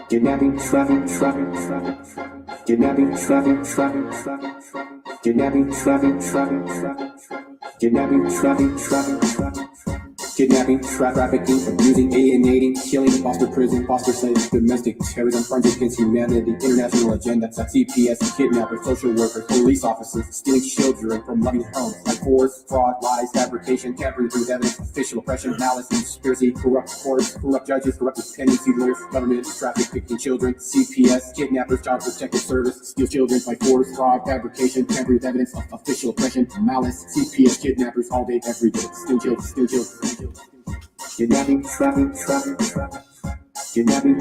Kidnapping, traffic, kidnapping, kidnapping, traffic, kidnapping, trafficking, abusing, alienating, killing, foster prison, foster slaves, domestic terrorism, crimes against humanity, international agenda, CPS, kidnappers, social workers, police officers, stealing children from loving homes, like force, fraud, lies, fabrication, tampering with evidence, official oppression, malice, conspiracy, corrupt courts, corrupt judges, corrupt dependency lawyers, government, trafficking children, CPS, kidnappers, child protective service, steal children by force, fraud, fabrication, tampering with evidence, official oppression, malice, CPS, kidnappers, all day, every day, steal children, steal children, steal children. Kidnapping, kidnapping, kidnapping,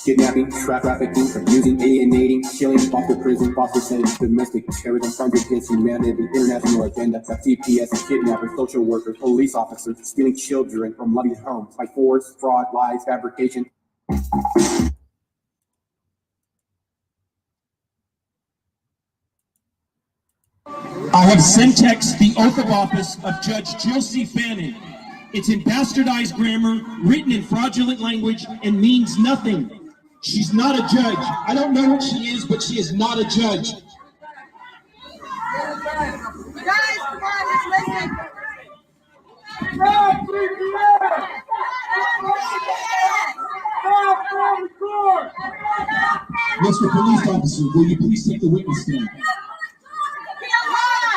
kidnapping, trafficking, abusing, alienating, killing, foster prison, foster slaves, domestic terrorism, crimes against humanity, international agenda, CPS, kidnappers, social workers, police officers, stealing children from loving homes by force, fraud, lies, fabrication. I have syntexed the oath of office of Judge Jill C. Fannin. It's in bastardized grammar, written in fraudulent language, and means nothing. She's not a judge. I don't know what she is, but she is not a judge. Guys, come on, let's listen. Mr. Police Officer, will you please take the witness stand?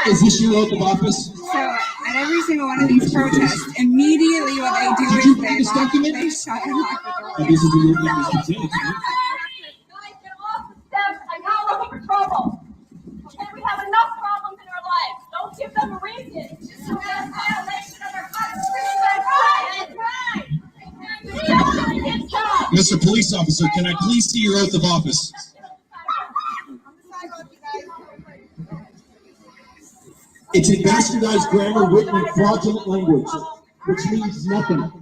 Is this your oath of office? So, at every single one of these protests, immediately what they do is they shut and lock the door. This is the oath of office. Guys, get off the steps. I'm not looking for trouble. Okay, we have enough problems in our lives. Don't give them a reason. This is a violation of our Constitution. Mr. Police Officer, can I please see your oath of office? It's in bastardized grammar, written in fraudulent language, which means nothing.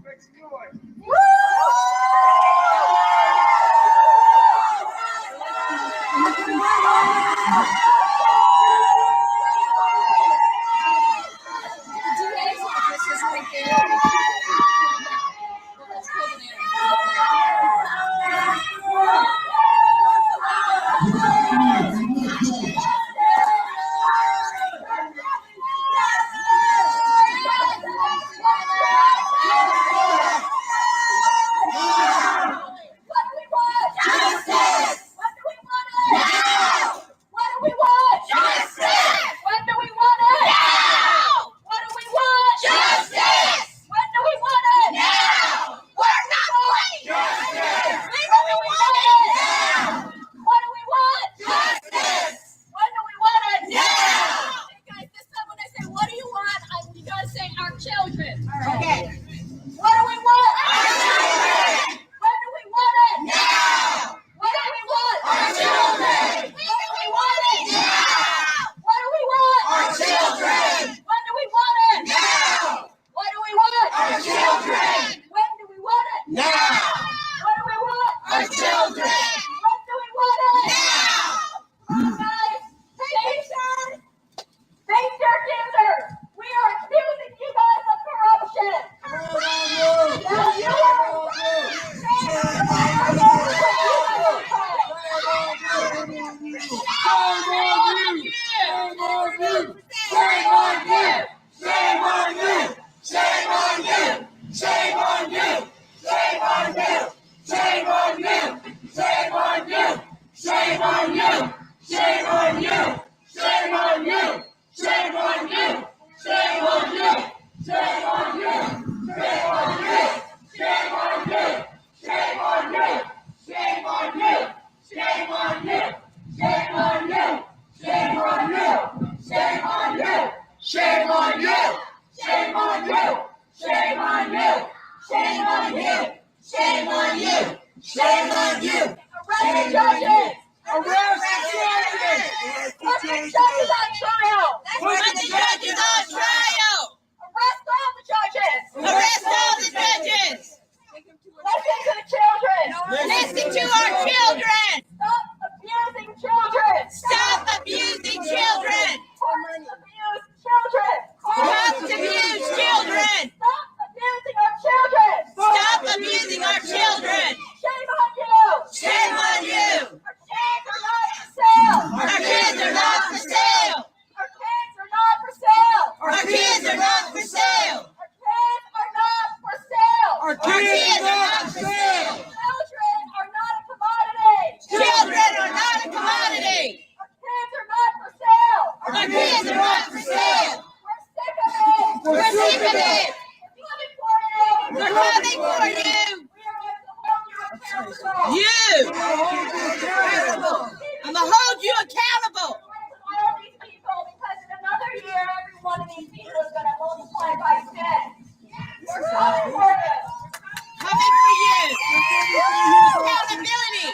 Listen to our children! Stop abusing children! Stop abusing children! Stop abusing You. I'm gonna hold you accountable. All these people, because in another year, every one of these people is going to multiply by 10. We're coming for you. Coming for you. Accountability.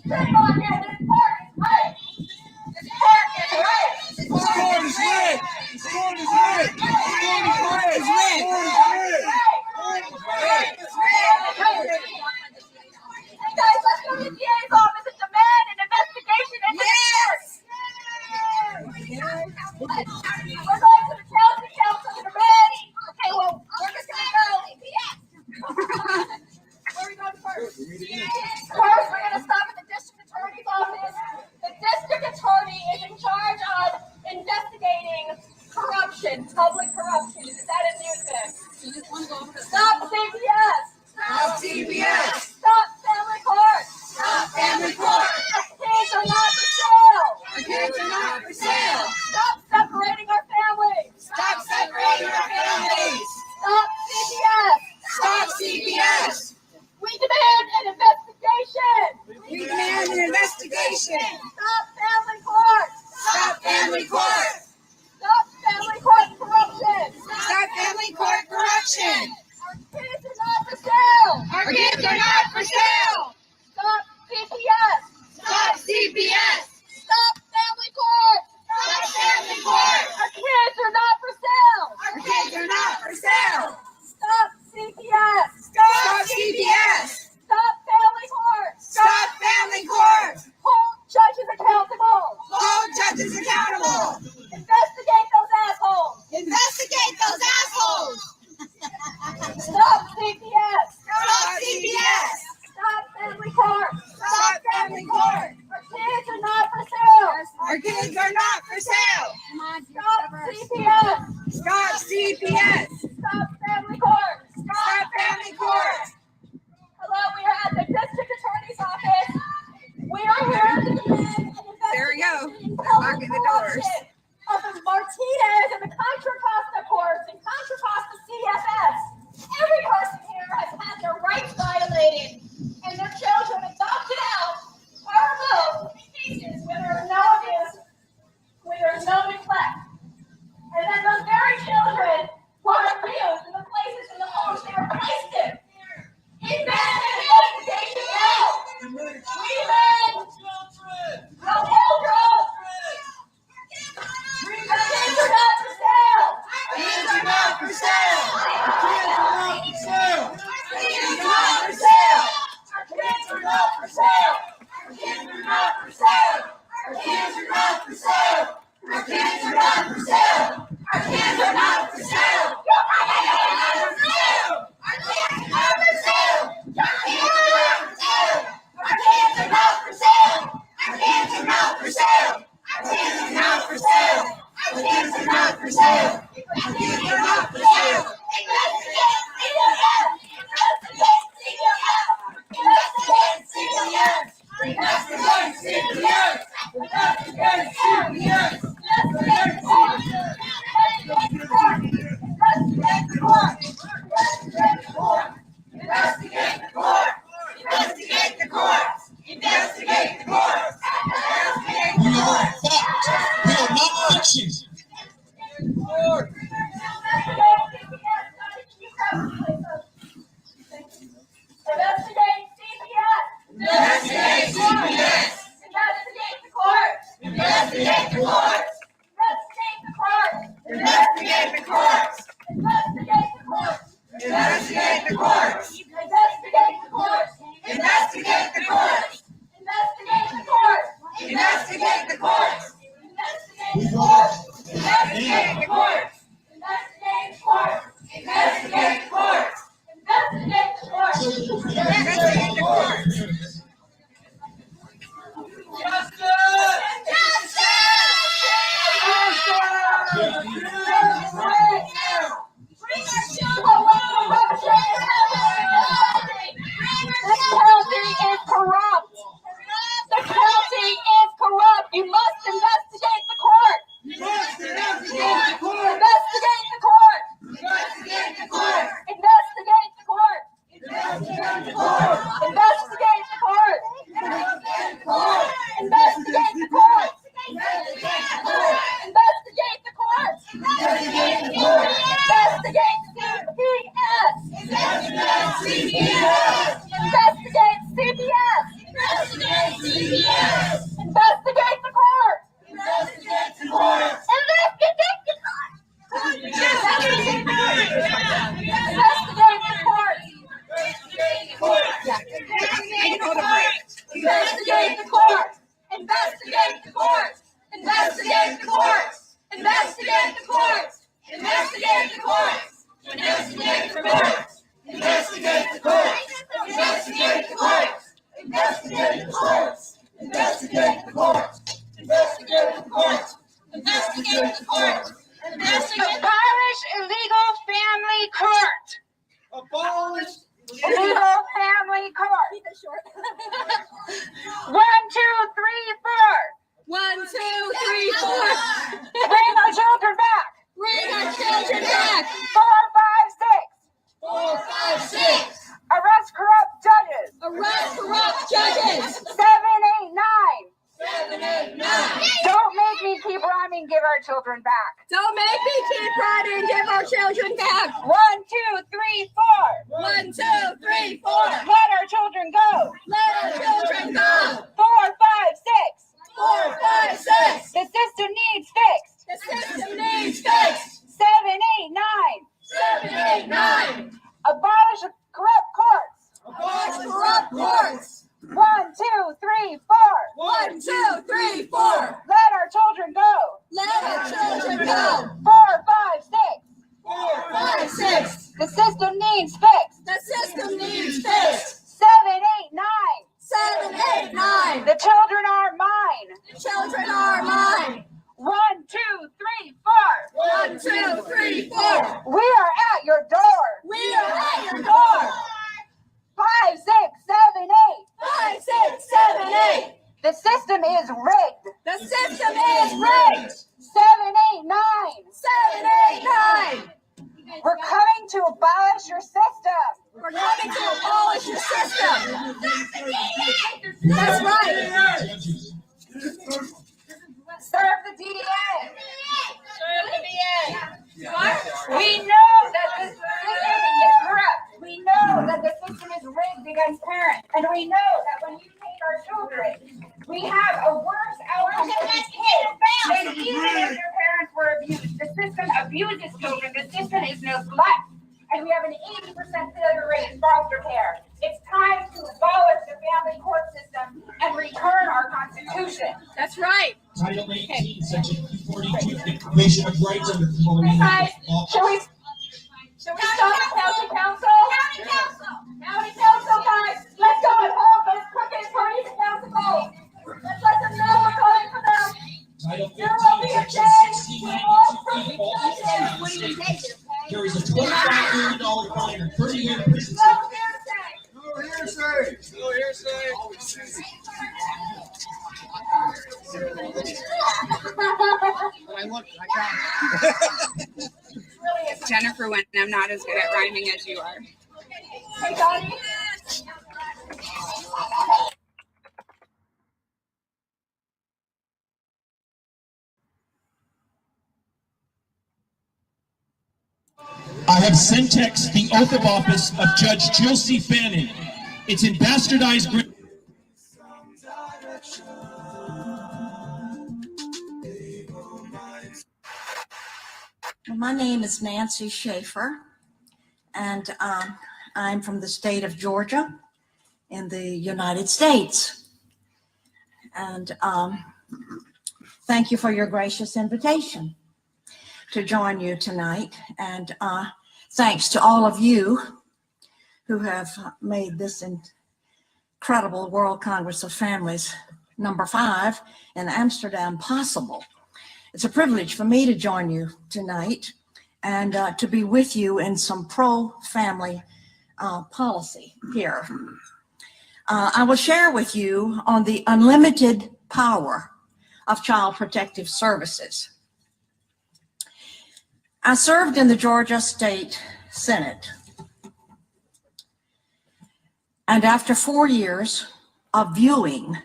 Shame on you. This part is right. This part is right. This court is lit. This court is lit. This court is lit. Hey guys, let's go to the DA's office and demand an investigation into We're going to the county council to demand. Okay, well, we're just gonna go. Where are we going first? First, we're gonna stop at the district attorney's office. The district attorney is in charge of investigating corruption, public corruption. Is that a new thing? Stop CPS. Stop CPS. Stop family court. Stop family court. Our kids are not for sale. Our kids are not for sale. Stop separating our families. Stop separating our families. Stop CPS. Stop CPS. We demand an investigation. We demand an investigation. Stop family court. Stop family court. Stop family court corruption. Stop family court corruption. Our kids are not for sale. Our kids are not for sale. Stop CPS. Stop CPS. Stop family court. Stop family court. Our kids are not for sale. Our kids are not for sale. Stop CPS. Stop CPS. Stop family court. Stop family court. Hold judges accountable. Hold judges accountable. Investigate those assholes. Investigate those assholes. Stop CPS. Stop CPS. Stop family court. Stop family court. Our kids are not for sale. Our kids are not for sale. Stop CPS. Stop CPS. Stop family court. Stop family court. Hello, we are at the district attorney's office. We are here to demand an investigation. There we go. into They're locking the doors. corruption of the Martinez and the Contra Costa courts and Contra Costa CFS. Every person here has had their rights violated and their children adopted out or removed in cases where there is no abuse, where there is no neglect. And then those very children who are abused in the places in the homes they were placed in. Demand an investigation now. Demand no children. Our kids are not for sale. Our kids are not for sale. Our kids are not for sale. Our kids are not for sale. Our kids are not for sale. Our kids are not for sale. Our kids are not for sale. Our kids are not for sale. Our kids are not for sale. Our kids are not for sale. Our kids are not for sale. Our kids are not for sale. Our kids are not for sale. Our kids are not for sale. Our kids are not for sale. Our kids are not for sale. Investigate CPS. Investigate CPS. Investigate CPS. Investigate CPS. Investigate CPS. Investigate court. Investigate the court. Investigate the court. Investigate the court. Investigate the court. Investigate the court. We are facts. We are not fiction. Investigate CPS. Investigate CPS. Investigate the court. Investigate the court. Investigate the court. Investigate the court. Investigate the court. Investigate the court. Investigate the court. Investigate the court. Investigate the court. Investigate the court. Investigate the court. Investigate the court. Investigate the court. Investigate the court. Investigate the court. Investigate the court. Bring our children away from corruption. Investigate the court. Investigate the court. Investigate the court. Investigate the court. Investigate CPS. Investigate CPS. Investigate CPS. Investigate CPS. Investigate the court. Investigate the court. Investigate the court. Investigate the court. Investigate the court. Investigate the court. Investigate the court. Investigate the court. Investigate the court. Investigate the court. Investigate the court. Investigate the court. Investigate the court. Investigate the court. Investigate the court. Investigate the court. Investigate the court. Investigate the court. Abolish illegal family court. Abolish Illegal family court. 1, 2, 3, 4. 1, 2, 3, 4. Bring our children back. Bring our children back. 4, 5, 6. 4, 5, 6. Arrest corrupt judges. Arrest corrupt judges. 7, 8, 9. 7, 8, 9. Don't make me keep rhyming. Give our children back. Don't make me keep running. Give our children back. 1, 2, 3, 4. 1, 2, 3, 4. Let our children go. Let our children go. 4, 5, 6. 4, 5, 6. The system needs fixed. The system needs fixed. 7, 8, 9. 7, 8, 9. Abolish corrupt courts. Abolish corrupt courts. 1, 2, 3, 4. 1, 2, 3, 4. Let our children go. Let our children go. 4, 5, 6. 4, 5, 6. The system needs fixed. The system needs fixed. 7, 8, 9. 7, 8, 9. The children are mine. The children are mine. 1, 2, 3, 4. 1, 2, 3, 4. We are at your door. We are at your door. 5, 6, 7, 8. 5, 6, 7, 8. The system is rigged. The system is rigged. 7, 8, 9. 7, 8, 9. We're coming to abolish your system. We're coming to abolish your system. That's right. Serve the DA. Serve the DA. We know that this system is corrupt. We know that the system is rigged against parents. And we know that when you take our children, we have a worse outcome for these kids than even if their parents were abused. The system abuses children. The system is no slut. And we have an 80% failure rate in foster care. It's time to abolish the family court system and return our Constitution. That's right. Title 18, Section 242, Declaration of Rights under Colonial Guys, Law. shall we stop county council? County council! County council, guys! Let's go and hold those crooked parties accountable! Let's let them know we're coming for them! Title There will be 15, a Section day 1692, when all false crooked claims carries a $25 million fine or 30-year prison No sentence. hearsay! No hearsay. Really is Jennifer when I'm not as good at rhyming as you are. Hey, Donnie. I have syntexed the oath of office of Judge Jill C. Fannin. It's in bastardized grammar. My name is Nancy Schaefer, and I'm from the state of Georgia in the United States. And thank you for your gracious invitation to join you tonight. And thanks to all of you who have made this incredible World Congress of Families #5 in Amsterdam possible. It's a privilege for me to join you tonight and to be with you in some pro-family policy here. I will share with you on the unlimited power of Child Protective Services. I served in the Georgia State Senate. And after 4 years of viewing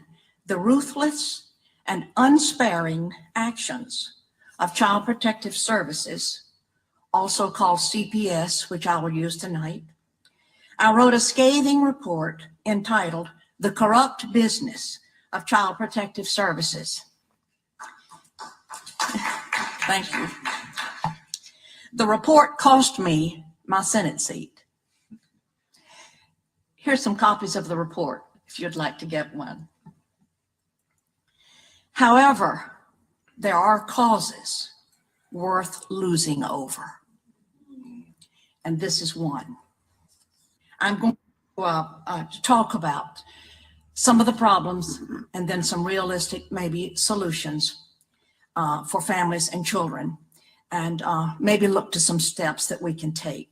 the ruthless and unsparing actions of Child Protective Services, also called CPS, which I will use tonight, I wrote a scathing report entitled "The Corrupt Business of Child Protective Services." Thank you. The report cost me my Senate seat. Here's some copies of the report if you'd like to get one. However, there are causes worth losing over, and this is one. I'm going to talk about some of the problems and then some realistic, maybe, solutions for families and children, and maybe look to some steps that we can take.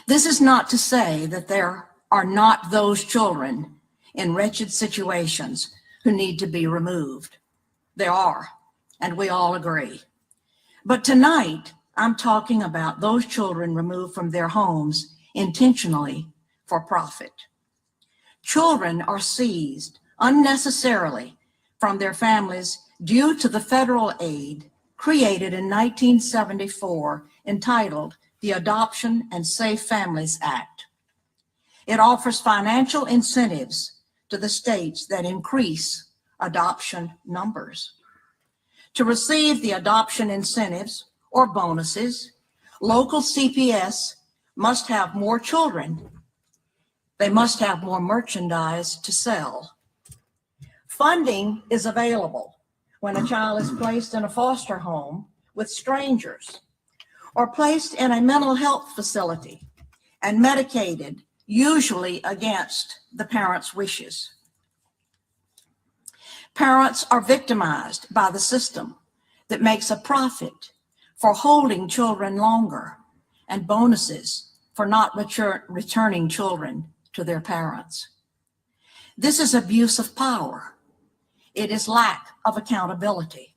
This is not to say that there are not those children in wretched situations who need to be removed. There are, and we all agree. But tonight, I'm talking about those children removed from their homes intentionally for profit. Children are seized unnecessarily from their families due to the federal aid created in 1974 entitled the Adoption and Safe Families Act. It offers financial incentives to the states that increase adoption numbers. To receive the adoption incentives or bonuses, local CPS must have more children. They must have more merchandise to sell. Funding is available when a child is placed in a foster home with strangers or placed in a mental health facility and medicated, usually against the parents' wishes. Parents are victimized by the system that makes a profit for holding children longer and bonuses for not returning children to their parents. This is abuse of power. It is lack of accountability,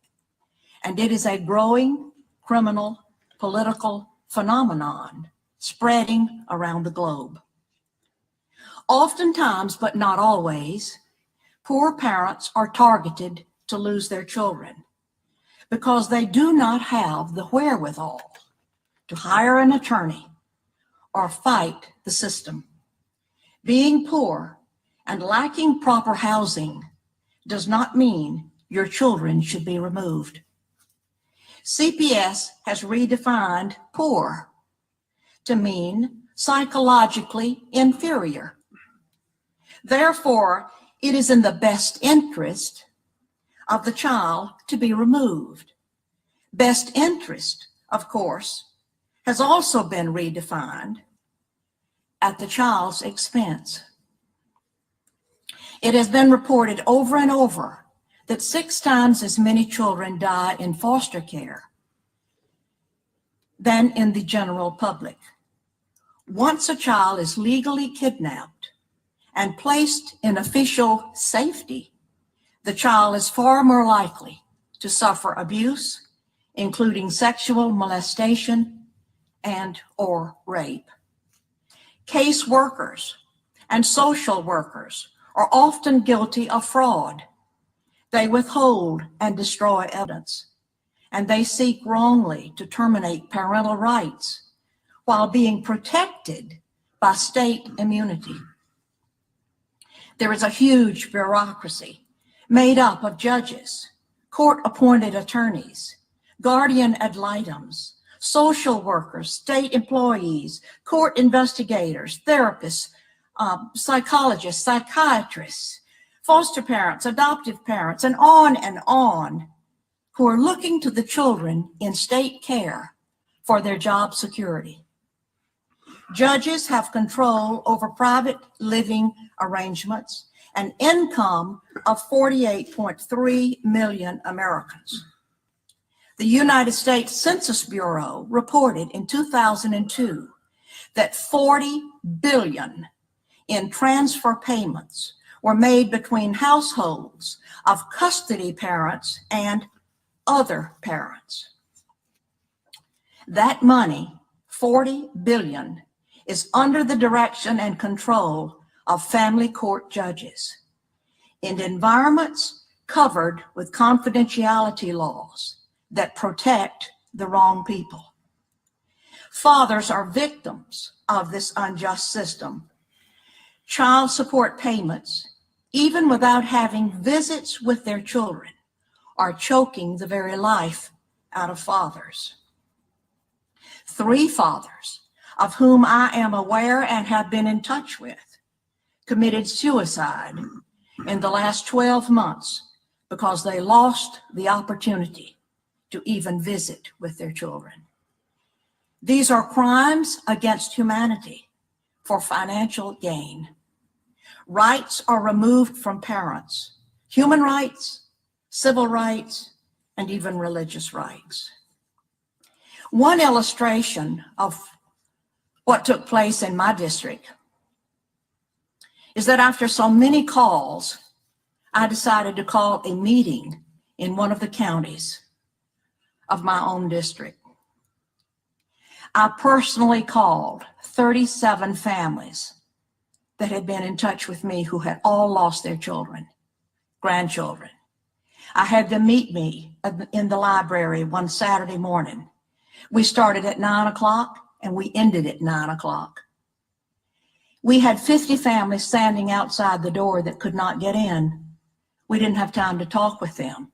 and it is a growing criminal political phenomenon spreading around the globe. Oftentimes, but not always, poor parents are targeted to lose their children because they do not have the wherewithal to hire an attorney or fight the system. Being poor and lacking proper housing does not mean your children should be removed. CPS has redefined poor to mean psychologically inferior. Therefore, it is in the best interest of the child to be removed. Best interest, of course, has also been redefined at the child's expense. It has been reported over and over that 6 times as many children die in foster care than in the general public. Once a child is legally kidnapped and placed in official safety, the child is far more likely to suffer abuse, including sexual molestation and/or rape. Case workers and social workers are often guilty of fraud. They withhold and destroy evidence, and they seek wrongly to terminate parental rights while being protected by state immunity. There is a huge bureaucracy made up of judges, court-appointed attorneys, guardian ad litems, social workers, state employees, court investigators, therapists, psychologists, psychiatrists, foster parents, adoptive parents, and on, who are looking to the children in state care for their job security. Judges have control over private living arrangements and income of 48.3 million Americans. The United States Census Bureau reported in 2002 that 40 billion in transfer payments were made between households of custody parents and other parents. That money, 40 billion, is under the direction and control of family court judges in environments covered with confidentiality laws that protect the wrong people. Fathers are victims of this unjust system. Child support payments, even without having visits with their children, are choking the very life out of fathers. 3 fathers, of whom I am aware and have been in touch with, committed suicide in the last 12 months because they lost the opportunity to even visit with their children. These are crimes against humanity for financial gain. Rights are removed from parents, human rights, civil rights, and even religious rights. One illustration of what took place in my district is that after so many calls, I decided to call a meeting in one of the counties of my own district. I personally called 37 families that had been in touch with me who had all lost their children, grandchildren. I had them meet me in the library one Saturday morning. We started at 9 o'clock and we ended at 9 o'clock. We had 50 families standing outside the door that could not get in. We didn't have time to talk with them.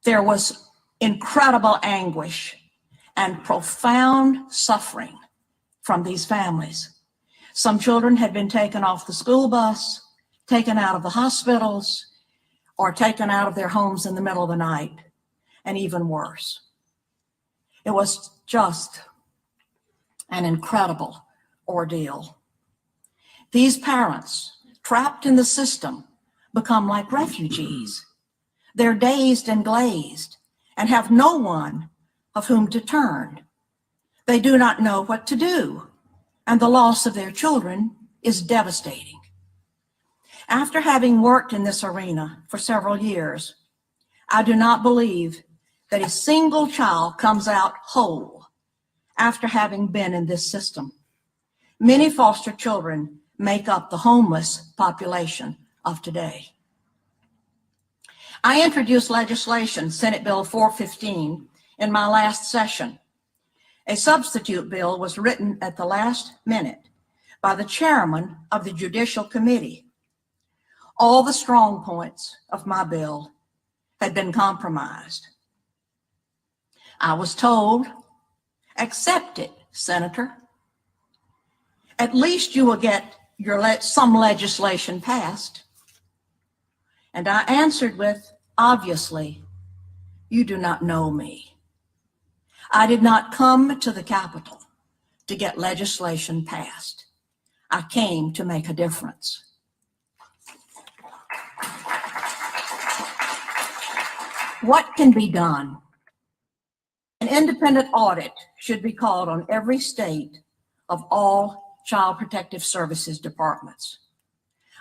There was incredible anguish and profound suffering from these families. Some children had been taken off the school bus, taken out of the hospitals, or taken out of their homes in the middle of the night, and even worse. It was just an incredible ordeal. These parents, trapped in the system, become like refugees. They're dazed and glazed and have no one of whom to turn. They do not know what to do, and the loss of their children is devastating. After having worked in this arena for several years, I do not believe that a single child comes out whole after having been in this system. Many foster children make up the homeless population of today. I introduced legislation, Senate Bill 415, in my last session. A substitute bill was written at the last minute by the chairman of the Judicial Committee. All the strong points of my bill had been compromised. I was told, accept it, Senator. At least you will get some legislation passed. And I answered with, obviously, you do not know me. I did not come to the Capitol to get legislation passed. I came to make a difference. What can be done? An independent audit should be called on every state of all Child Protective Services departments.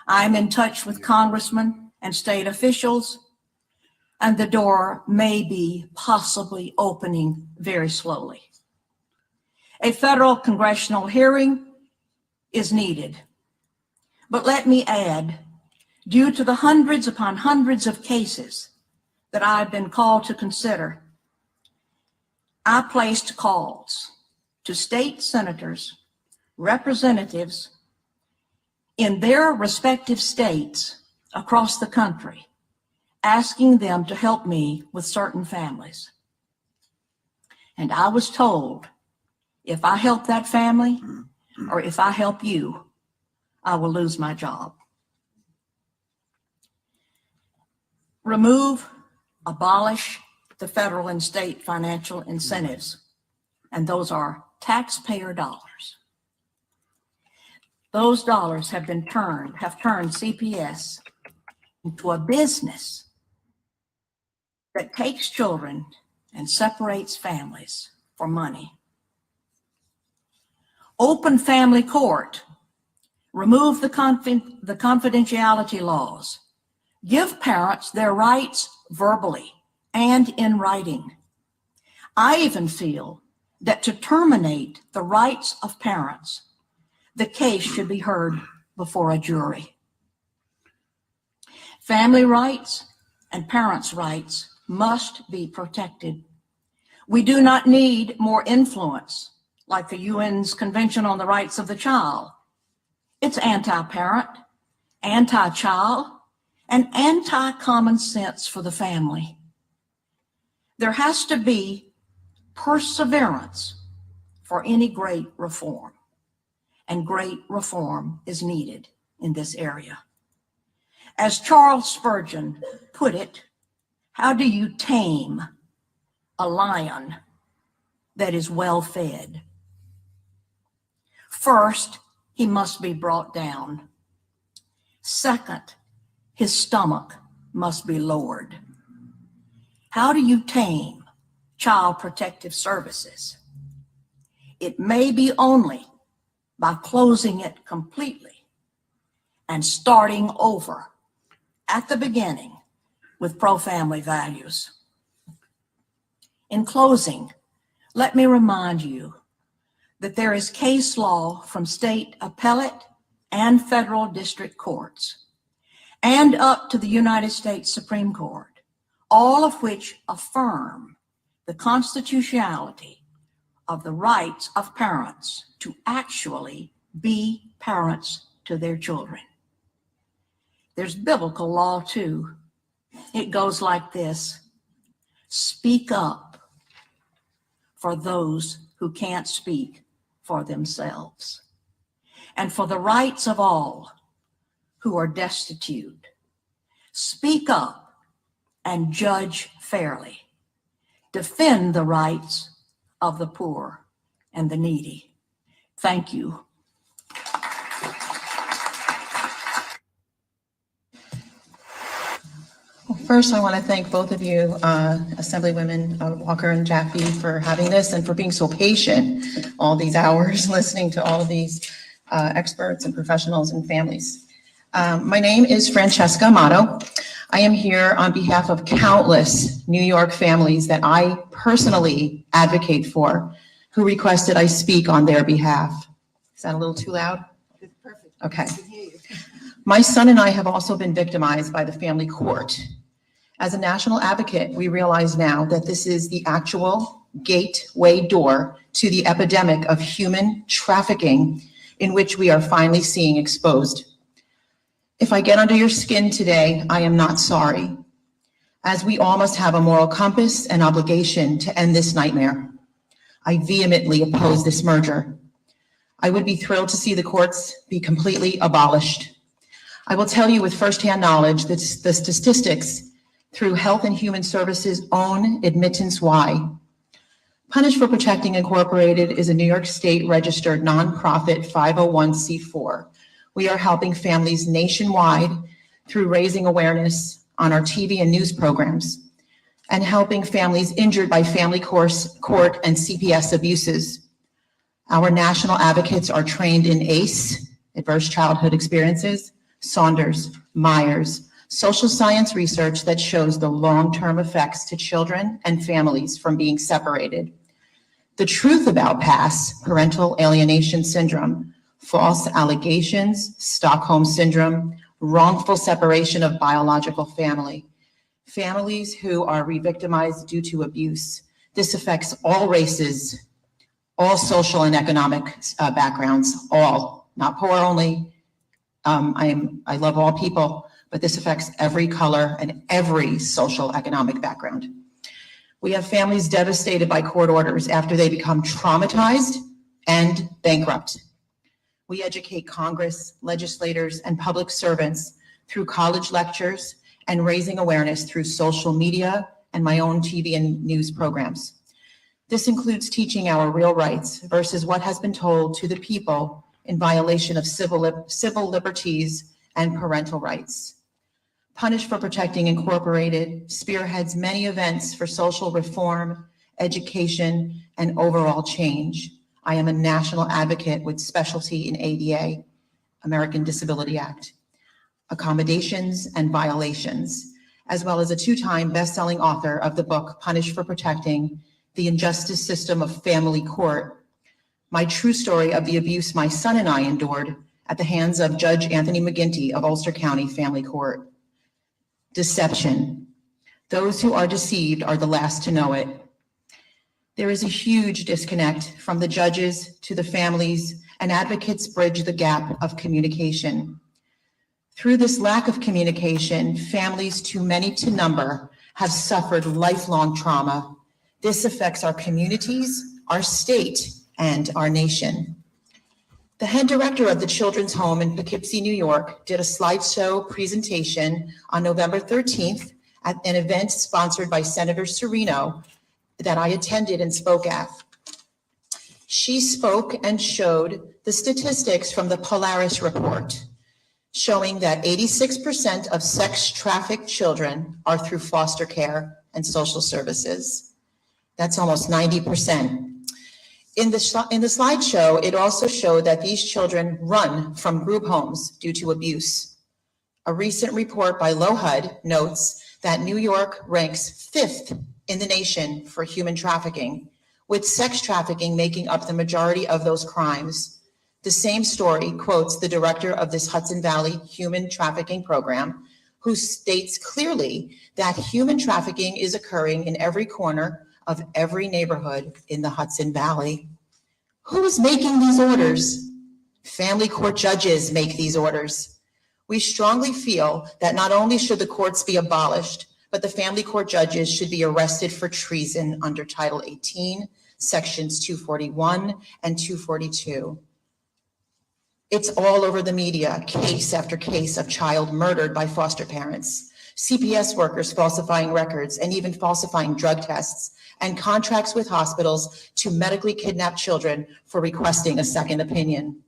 I am in touch with congressmen and state officials, and the door may be possibly opening very slowly. A federal congressional hearing is needed. But let me add, due to the hundreds upon hundreds of cases that I've been called to consider, I placed calls to state senators, representatives in their respective states across the country, asking them to help me with certain families. And I was told, if I help that family, or if I help you, I will lose my job. Remove, abolish the federal and state financial incentives, and those are taxpayer dollars. Those dollars have turned CPS into a business that takes children and separates families for money. Open family court. Remove the confidentiality laws. Give parents their rights verbally and in writing. I even feel that to terminate the rights of parents, the case should be heard before a jury. Family rights and parents' rights must be protected. We do not need more influence like the UN's Convention on the Rights of the Child. It's anti-parent, anti-child, and anti-common sense for the family. There has to be perseverance for any great reform, and great reform is needed in this area. As Charles Spurgeon put it, how do you tame a lion that is well fed? First, he must be brought down. Second, his stomach must be lowered. How do you tame Child Protective Services? It may be only by closing it completely and starting over at the beginning with pro-family values. In closing, let me remind you that there is case law from state appellate and federal district courts and up to the United States Supreme Court, all of which affirm the constitutionality of the rights of parents to actually be parents to their children. There's biblical law too. It goes like this: speak up for those who can't speak for themselves, and for the rights of all who are destitute. Speak up and judge fairly. Defend the rights of the poor and the needy. Thank you. First, I want to thank both of you, Assemblywomen Walker and Jaffe, for having this and for being so patient all these hours, listening to all of these experts and professionals and families. My name is Francesca Amato. I am here on behalf of countless New York families that I personally advocate for, who requested I speak on their behalf. Is that a little too loud? Perfect. Okay. My son and I have also been victimized by the family court. As a national advocate, we realize now that this is the actual gateway door to the epidemic of human trafficking in which we are finally seeing exposed. If I get under your skin today, I am not sorry, as we all must have a moral compass and obligation to end this nightmare. I vehemently oppose this merger. I would be thrilled to see the courts be completely abolished. I will tell you with firsthand knowledge that the statistics through Health and Human Services' own admittance why. Punish for Protecting Incorporated is a New York State registered nonprofit 501c4. We are helping families nationwide through raising awareness on our TV and news programs and helping families injured by family court and CPS abuses. Our national advocates are trained in ACE, Adverse Childhood Experiences, Saunders, Myers, social science research that shows the long-term effects to children and families from being separated. The truth about PASS, parental alienation syndrome, false allegations, Stockholm syndrome, wrongful separation of biological family, families who are re-victimized due to abuse. This affects all races, all social and economic backgrounds, all, not poor only. I love all people, but this affects every color and every social economic background. We have families devastated by court orders after they become traumatized and bankrupt. We educate Congress, legislators, and public servants through college lectures and raising awareness through social media and my own TV and news programs. This includes teaching our real rights versus what has been told to the people in violation of civil liberties and parental rights. Punish for Protecting Incorporated spearheads many events for social reform, education, and overall change. I am a national advocate with specialty in ADA, American Disability Act, accommodations and violations, as well as a two-time best-selling author of the book Punish for Protecting the injustice system of family court, my true story of the abuse my son and I endured at the hands of Judge Anthony McGinty of Ulster County Family Court. Deception. Those who are deceived are the last to know it. There is a huge disconnect from the judges to the families, and advocates bridge the gap of communication. Through this lack of communication, families too many to number have suffered lifelong trauma. This affects our communities, our state, and our nation. The head director of the Children's Home in Poughkeepsie, New York, did a slideshow presentation on November 13th at an event sponsored by Senator Serino that I attended and spoke at. She spoke and showed the statistics from the Polaris report, showing that 86% of sex-trafficked children are through foster care and social services. That's almost 90%. In the slideshow, it also showed that these children run from group homes due to abuse. A recent report by LOHUD notes that New York ranks 5th in the nation for human trafficking, with sex trafficking making up the majority of those crimes. The same story quotes the director of this Hudson Valley Human Trafficking Program, who states clearly that human trafficking is occurring in every corner of every neighborhood in the Hudson Valley. Who is making these orders? Family court judges make these orders. We strongly feel that not only should the courts be abolished, but the family court judges should be arrested for treason under Title 18, Sections 241 and 242. It's all over the media, case after case of child murdered by foster parents, CPS workers falsifying records and even falsifying drug tests, and contracts with hospitals to medically kidnap children for requesting a second opinion.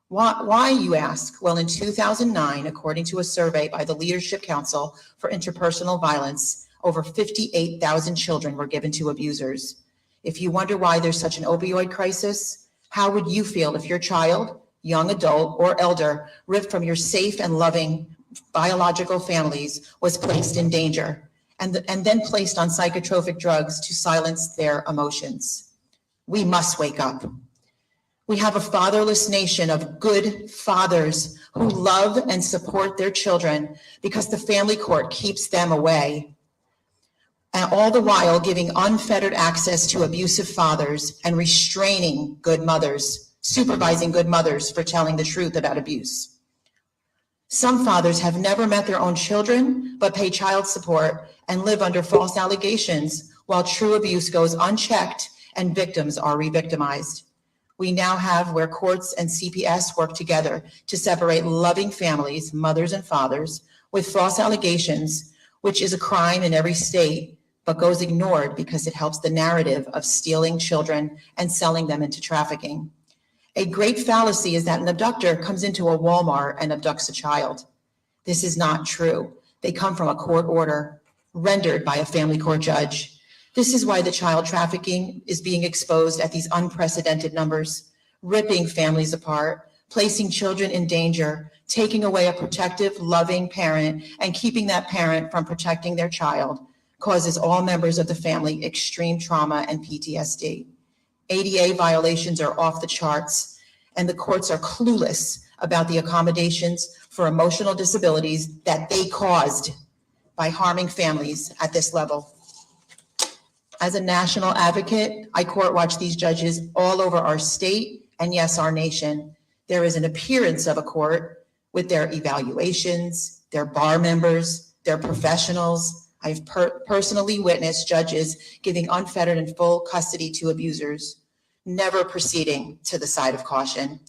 Why, you ask? Well, in 2009, according to a survey by the Leadership Council for Interpersonal Violence, over 58,000 children were given to abusers. If you wonder why there's such an opioid crisis, how would you feel if your child, young adult, or elder ripped from your safe and loving biological families was placed in danger and then placed on psychotropic drugs to silence their emotions? We must wake up. We have a fatherless nation of good fathers who love and support their children because the family court keeps them away, and all the while giving unfettered access to abusive fathers and restraining good mothers, supervising good mothers for telling the truth about abuse. Some fathers have never met their own children, but pay child support and live under false allegations while true abuse goes unchecked and victims are re-victimized. We now have where courts and CPS work together to separate loving families, mothers and fathers, with false allegations, which is a crime in every state, but goes ignored because it helps the narrative of stealing children and selling them into trafficking. A great fallacy is that an abductor comes into a Walmart and abducts a child. This is not true. They come from a court order rendered by a family court judge. This is why the child trafficking is being exposed at these unprecedented numbers, ripping families apart, placing children in danger, taking away a protective, loving parent, and keeping that parent from protecting their child causes all members of the family extreme trauma and PTSD. ADA violations are off the charts, and the courts are clueless about the accommodations for emotional disabilities that they caused by harming families at this level. As a national advocate, I court watch these judges all over our state and, yes, our nation. There is an appearance of a court with their evaluations, their bar members, their professionals. I've personally witnessed judges giving unfettered and full custody to abusers, never proceeding to the side of caution.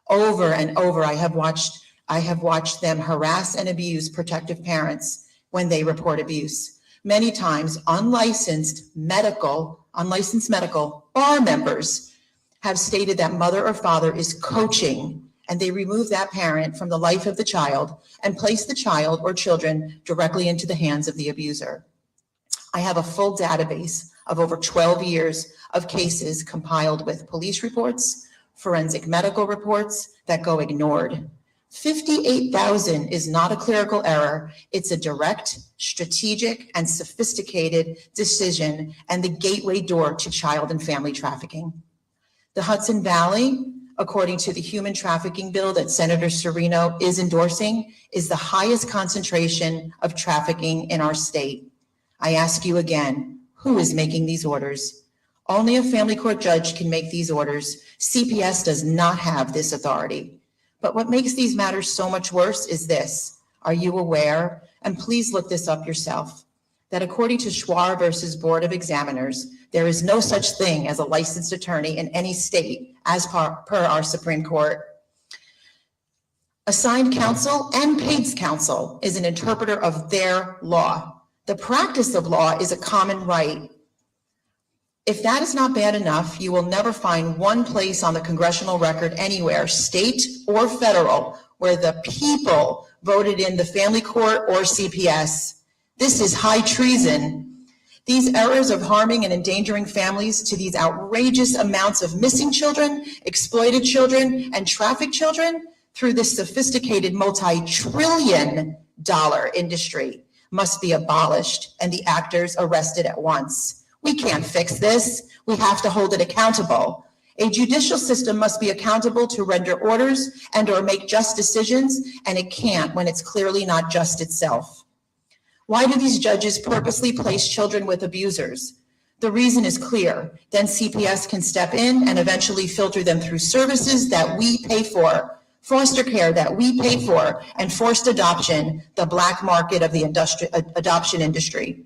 Over and over, I have watched them harass and abuse protective parents when they report abuse. Many times, unlicensed medical bar members have stated that mother or father is coaching, and they remove that parent from the life of the child and place the child or children directly into the hands of the abuser. I have a full database of over 12 years of cases compiled with police reports, forensic medical reports that go ignored. $58,000 is not a clerical error. It's a direct, strategic, and sophisticated decision and the gateway door to child and family trafficking. The Hudson Valley, according to the human trafficking bill that Senator Serino is endorsing, is the highest concentration of trafficking in our state. I ask you again, who is making these orders? Only a family court judge can make these orders. CPS does not have this authority. But what makes these matters so much worse is this. Are you aware, and please look this up yourself, that according to Schwar versus Board of Examiners, there is no such thing as a licensed attorney in any state as per our Supreme Court. Assigned counsel and paid counsel is an interpreter of their law. The practice of law is a common right. If that is not bad enough, you will never find one place on the congressional record anywhere, state or federal, where the people voted in the family court or CPS. This is high treason. These errors of harming and endangering families to these outrageous amounts of missing children, exploited children, and trafficked children through this sophisticated multi-trillion-dollar industry must be abolished and the actors arrested at once. We can't fix this. We have to hold it accountable. A judicial system must be accountable to render orders and or make just decisions, and it can't when it's clearly not just itself. Why do these judges purposely place children with abusers? The reason is clear. Then CPS can step in and eventually filter them through services that we pay for, foster care that we pay for, and forced adoption, the black market of the adoption industry.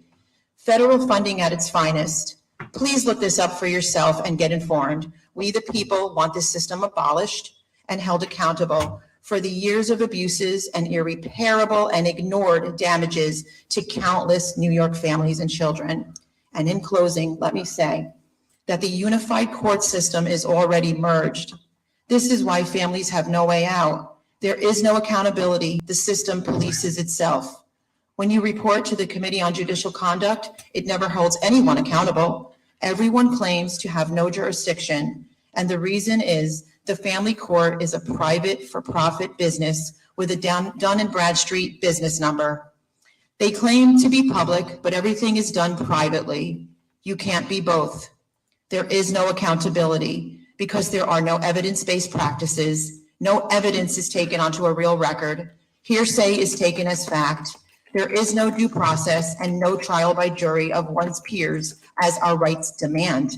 Federal funding at its finest. Please look this up for yourself and get informed. We, the people, want this system abolished and held accountable for the years of abuses and irreparable and ignored damages to countless New York families and children. And in closing, let me say that the unified court system is already merged. This is why families have no way out. There is no accountability. The system polices itself. When you report to the Committee on Judicial Conduct, it never holds anyone accountable. Everyone claims to have no jurisdiction, and the reason is the family court is a private for-profit business with a Dun & Bradstreet business number. They claim to be public, but everything is done privately. You can't be both. There is no accountability because there are no evidence-based practices. No evidence is taken onto a real record. Hearsay is taken as fact. There is no due process and no trial by jury of one's peers as our rights demand.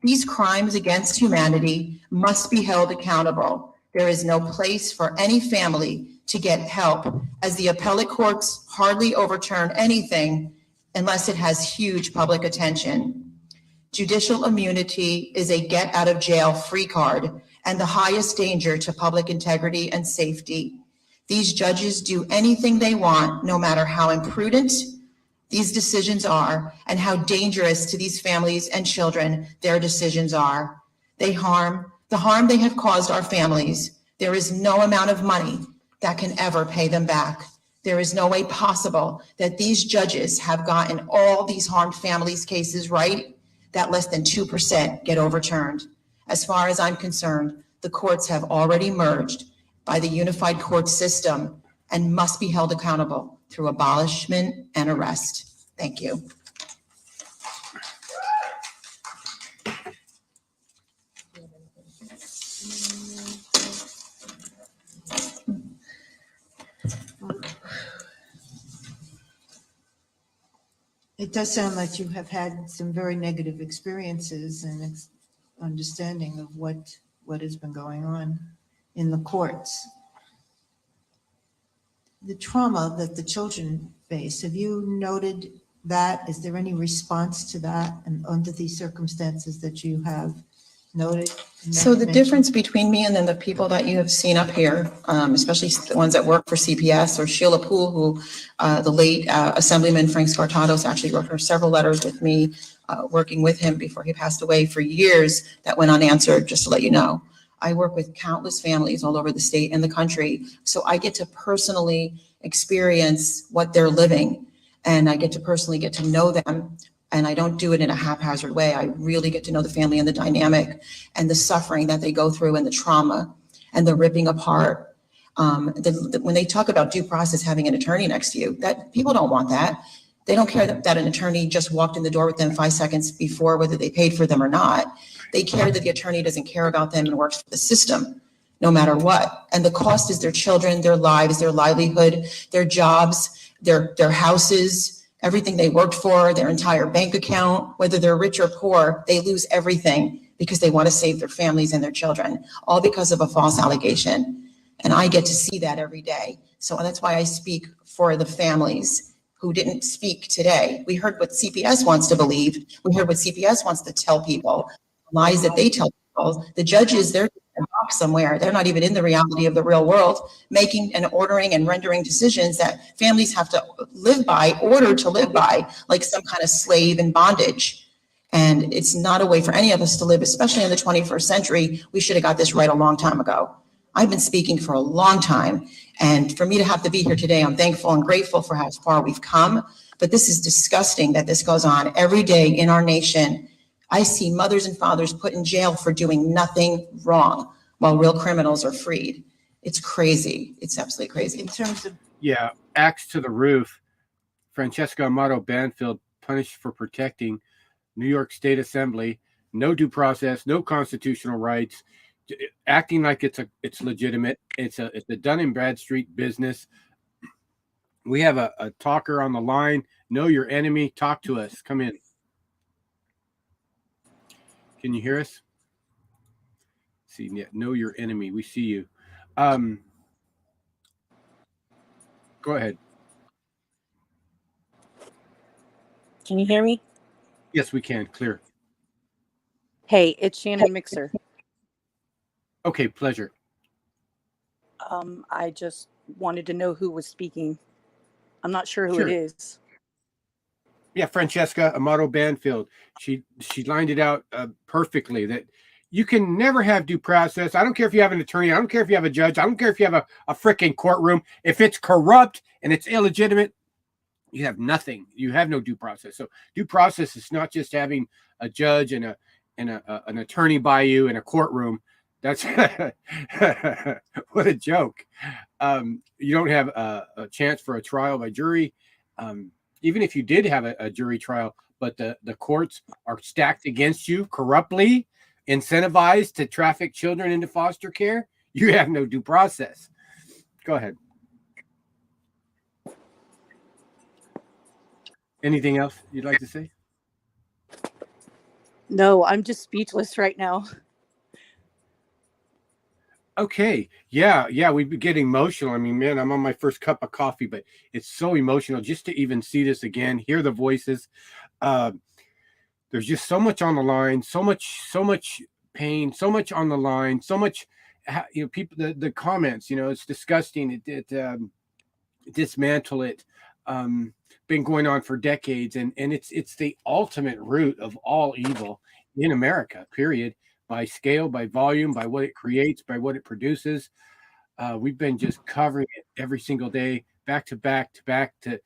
These crimes against humanity must be held accountable. There is no place for any family to get help, as the appellate courts hardly overturn anything unless it has huge public attention. Judicial immunity is a get out of jail free card and the highest danger to public integrity and safety. These judges do anything they want, no matter how imprudent these decisions are and how dangerous to these families and children their decisions are. The harm they have caused our families, there is no amount of money that can ever pay them back. There is no way possible that these judges have gotten all these harmed families' cases right, that less than 2% get overturned. As far as I'm concerned, the courts have already merged by the unified court system and must be held accountable through abolishment and arrest. Thank you. It does sound like you have had some very negative experiences and understanding of what has been going on in the courts. The trauma that the children face, have you noted that? Is there any response to that and under these circumstances that you have noted? So the difference between me and then the people that you have seen up here, especially the ones that work for CPS, or Sheila Poole, who the late Assemblyman Frank Scartatos actually wrote her several letters with me, working with him before he passed away for years that went unanswered, just to let you know. I work with countless families all over the state and the country, so I get to personally experience what they're living, and I get to personally get to know them, and I don't do it in a haphazard way. I really get to know the family and the dynamic and the suffering that they go through and the trauma and the ripping apart. When they talk about due process, having an attorney next to you, that people don't want that. They don't care that an attorney just walked in the door with them 5 seconds before, whether they paid for them or not. They care that the attorney doesn't care about them and works for the system, no matter what. And the cost is their children, their lives, their livelihood, their jobs, their houses, everything they worked for, their entire bank account. Whether they're rich or poor, they lose everything because they want to save their families and their children, all because of a false allegation. And I get to see that every day. So that's why I speak for the families who didn't speak today. We heard what CPS wants to believe. We heard what CPS wants to tell people, lies that they tell people. The judges, they're in a box somewhere. They're not even in the reality of the real world, making and ordering and rendering decisions that families have to live by, order to live by, like some kind of slave in bondage. And it's not a way for any of us to live, especially in the 21st century. We should have got this right a long time ago. I've been speaking for a long time. And for me to have to be here today, I'm thankful and grateful for how far we've come. But this is disgusting that this goes on every day in our nation. I see mothers and fathers put in jail for doing nothing wrong while real criminals are freed. It's crazy. It's absolutely crazy. In terms of, Yeah, axe to the roof. Francesca Amato Banfield punished for protecting New York State Assembly. No due process, no constitutional rights. Acting like it's legitimate. It's a Dun and Bradstreet business. We have a talker on the line. Know your enemy. Talk to us. Come in. Can you hear us? See, know your enemy. We see you. Go ahead. Can you hear me? Yes, we can. Clear. Hey, it's Shannon Mixer. Okay, pleasure. I just wanted to know who was speaking. I'm not sure who Sure. it is. Yeah, Francesca Amato Banfield. She lined it out perfectly that you can never have due process. I don't care if you have an attorney. I don't care if you have a judge. I don't care if you have a freaking courtroom. If it's corrupt and it's illegitimate, you have nothing. You have no due process. So due process is not just having a judge and an attorney by you in a courtroom. That's what a joke. You don't have a chance for a trial by jury. Even if you did have a jury trial, but the courts are stacked against you corruptly, incentivized to traffic children into foster care, you have no due process. Go ahead. Anything else you'd like to say? No, I'm just speechless right now. Okay. Yeah. We get emotional. I mean, man, I'm on my first cup of coffee, but it's so emotional just to even see this again, hear the voices. There's just so much on the line, so much pain, so much on the line, so much, people, the comments, it's disgusting. It dismantle it. Been going on for decades. And it's the ultimate root of all evil in America, period. By scale, by volume, by what it creates, by what it produces. We've been just covering it every single day, back to back to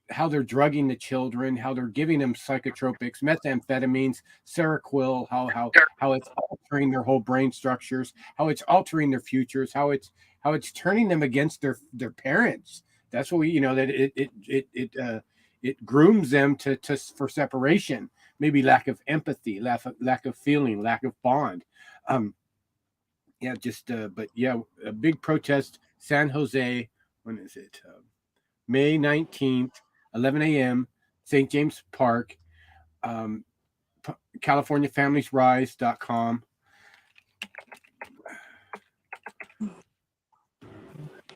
how they're drugging the children, how they're giving them psychotropics, methamphetamines, Seroquel, how it's altering their whole brain structures, how it's altering their futures, how it's turning them against their parents. That's what it grooms them for separation. Maybe lack of empathy, lack of feeling, lack of bond. But a big protest, San Jose. When is it? May 19th, 11 a.m., St. James Park, CaliforniaFamiliesRise.com. I'm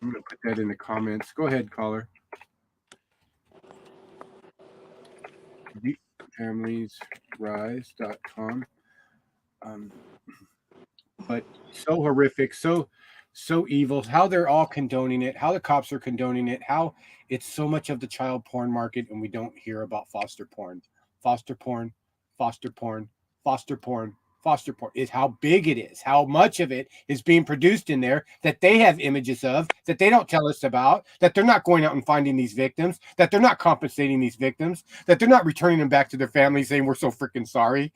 going to put that in the comments. Go ahead, caller. FamiliesRise.com. But so horrific, so evil, how they're all condoning it, how the cops are condoning it, how it's so much of the child porn market, and we don't hear about foster porn is how big it is, how much of it is being produced in there that they have images of, that they don't tell us about, that they're not going out and finding these victims, that they're not compensating these victims, that they're not returning them back to their families saying, we're so freaking sorry.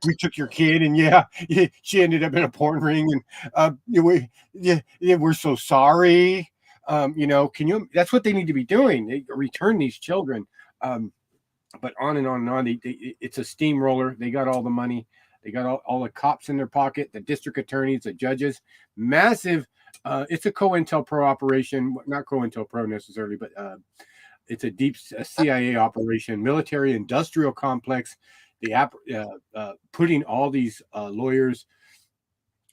we took your kid, and she ended up in a porn ring, and we're so sorry. Can you? That's what they need to be doing. They return these children. But on and on and on. It's a steamroller. They got all the money. They got all the cops in their pocket, the district attorneys, the judges. Massive. It's a COINTELPRO operation, not COINTELPRO necessarily, but it's a deep CIA operation, military industrial complex. Putting all these lawyers,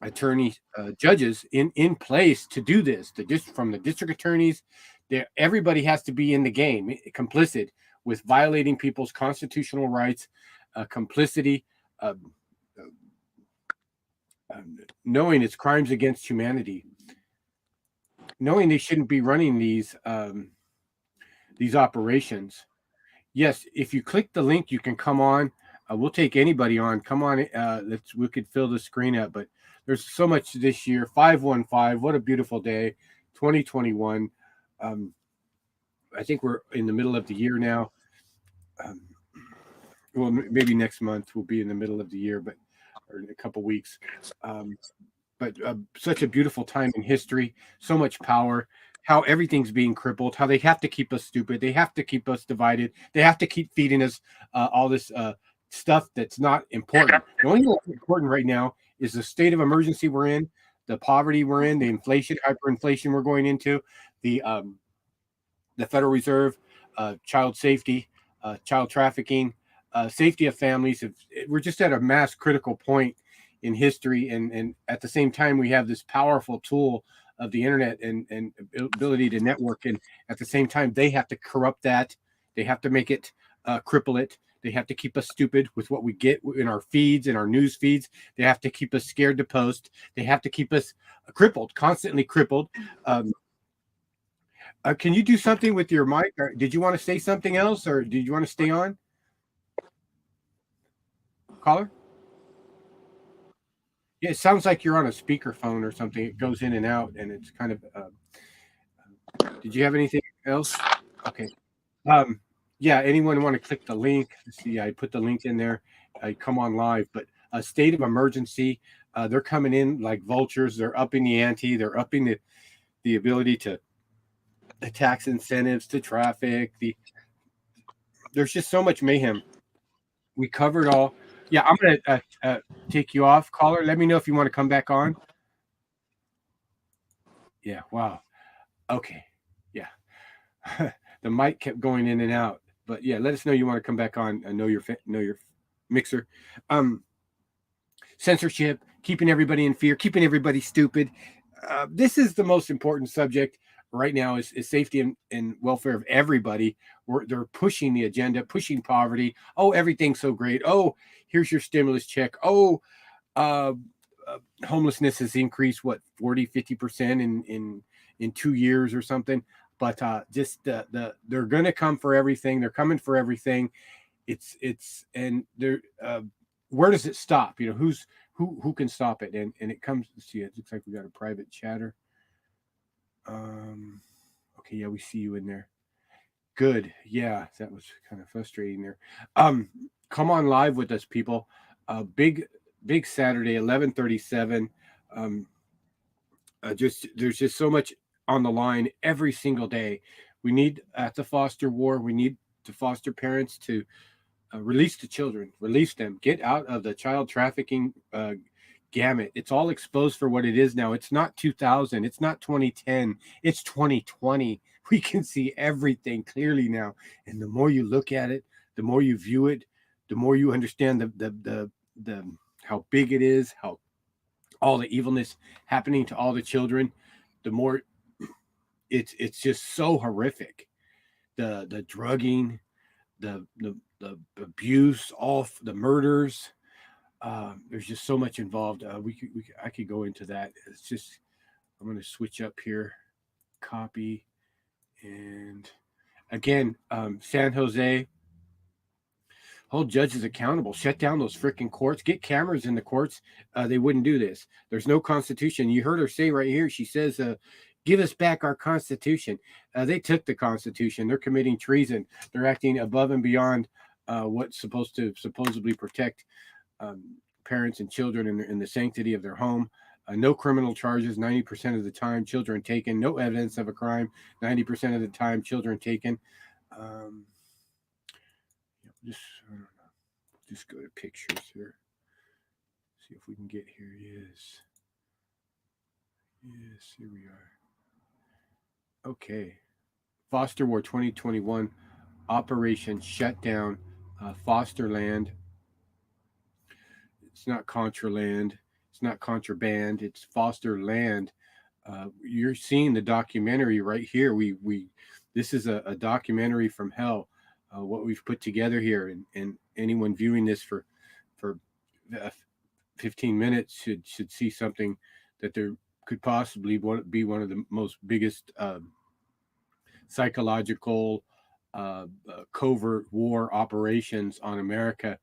attorneys, judges in place to do this. From the district attorneys, everybody has to be in the game, complicit with violating people's constitutional rights, complicity, knowing it's crimes against humanity, knowing they shouldn't be running these operations. Yes, if you click the link, you can come on. We'll take anybody on. Come on, we could fill the screen up, but there's so much this year. 515, what a beautiful day, 2021. I think we're in the middle of the year now. Well, maybe next month we'll be in the middle of the year, or in a couple weeks. But such a beautiful time in history, so much power, how everything's being crippled, how they have to keep us stupid, they have to keep us divided, they have to keep feeding us all this stuff that's not important. The only thing that's important right now is the state of emergency we're in, the poverty we're in, the inflation, hyperinflation we're going into, the Federal Reserve, child safety, child trafficking, safety of families. We're just at a mass critical point in history, and at the same time we have this powerful tool of the internet and ability to network, and at the same time they have to corrupt that, they have to make it cripple it, they have to keep us stupid with what we get in our feeds, in our news feeds, they have to keep us scared to post, they have to keep us crippled, constantly crippled. Can you do something with your mic? Or did you want to say something else, or did you want to stay on, caller? Yeah, it sounds like you're on a speakerphone or something. It goes in and out, and it's kind of. Did you have anything else? Okay. Yeah. Anyone want to click the link? See, I put the link in there. I come on live, but a state of emergency. They're coming in like vultures. They're upping the ante. They're upping the ability to the tax incentives to traffic. There's just so much mayhem. We covered all. Yeah, I'm gonna take you off, caller. Let me know if you want to come back on. Yeah. Wow. Okay. Yeah. The mic kept going in and out, but yeah, let us know you want to come back on. Know your mixer. Censorship, keeping everybody in fear, keeping everybody stupid. This is the most important subject right now is safety and welfare of everybody. They're pushing the agenda, pushing poverty. Oh, everything's so great. Oh, here's your stimulus check. Oh, homelessness has increased, 40-50% in 2 years or something. But just they're going to come for everything. They're coming for everything. And they're where does it stop? Who can stop it? And it comes. Let's see, it looks like we got a private chatter. Okay, yeah, we see you in there. Good. Yeah, that was kind of frustrating there. Come on live with us, people. Big Saturday, 11:37. There's just so much on the line every single day. We need at the foster war. We need to foster parents to release the children, release them, get out of the child trafficking gamut. It's all exposed for what it is now. It's not 2000. It's not 2010. It's 2020. We can see everything clearly now. And the more you look at it, the more you view it, the more you understand the how big it is, how all the evilness happening to all the children, the more it's just so horrific. The drugging, the abuse, all the murders. There's just so much involved. I could go into that. It's just, I'm going to switch up here, copy, and again, San Jose, hold judges accountable, shut down those freaking courts, get cameras in the courts. They wouldn't do this. There's no constitution. You heard her say right here. She says, give us back our constitution. They took the constitution. They're committing treason. They're acting above and beyond what's supposed to supposedly protect parents and children in the sanctity of their home. No criminal charges 90% of the time, children taken. No evidence of a crime 90% of the time, children taken. I don't know. Just go to pictures here. See if we can get here. Yes. Yes, here we are. Okay. Foster War 2021 Operation Shutdown, Foster Land. It's not Contraland. It's not contraband. It's Foster Land. You're seeing the documentary right here. This is a documentary from hell. What we've put together here, and anyone viewing this for 15 minutes should see something that there could possibly be one of the most biggest psychological covert war operations on America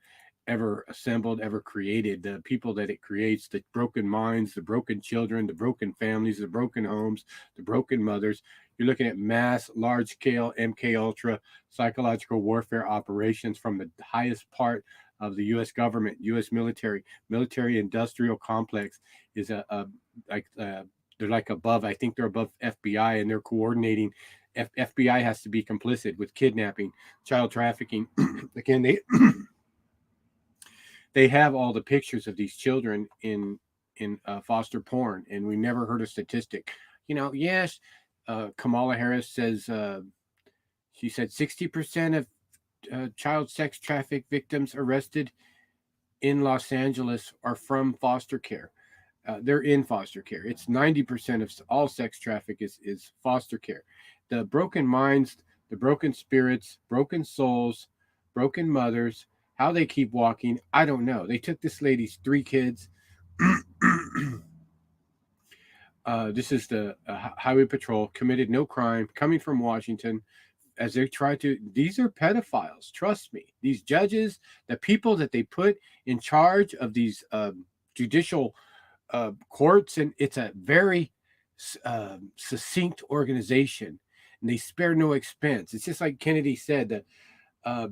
ever assembled, ever created. The people that it creates, the broken minds, the broken children, the broken families, the broken homes, the broken mothers. You're looking at mass, large-scale MK Ultra psychological warfare operations from the highest part of the U.S. government, U.S. military industrial complex is they're like above. I think they're above FBI, and they're coordinating. FBI has to be complicit with kidnapping, child trafficking. Again, they have all the pictures of these children in foster porn, and we never heard a statistic. Yes, Kamala Harris says she said 60% of child sex traffic victims arrested in Los Angeles are from foster care. They're in foster care. It's 90% of all sex traffic is foster care. The broken minds, the broken spirits, broken souls, broken mothers, how they keep walking, I don't know. They took this lady's 3 kids. This is the Highway Patrol, committed no crime, coming from Washington. As they try to, these are pedophiles. Trust me. These judges, the people that they put in charge of these judicial courts, and it's a very succinct organization, and they spare no expense. It's just like Kennedy said that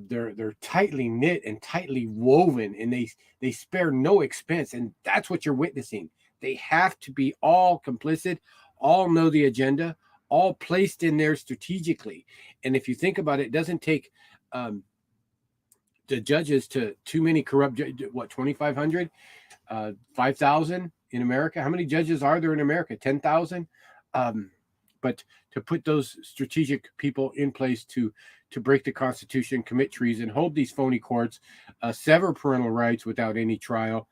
they're tightly knit and tightly woven, and they spare no expense, and that's what you're witnessing. They have to be all complicit, all know the agenda, all placed in there strategically. And if you think about it, it doesn't take the judges to too many corrupt, 2,500, 5,000 in America. How many judges are there in America? 10,000. But to put those strategic people in place to break the Constitution, commit treason, hold these phony courts, sever parental rights without any trial.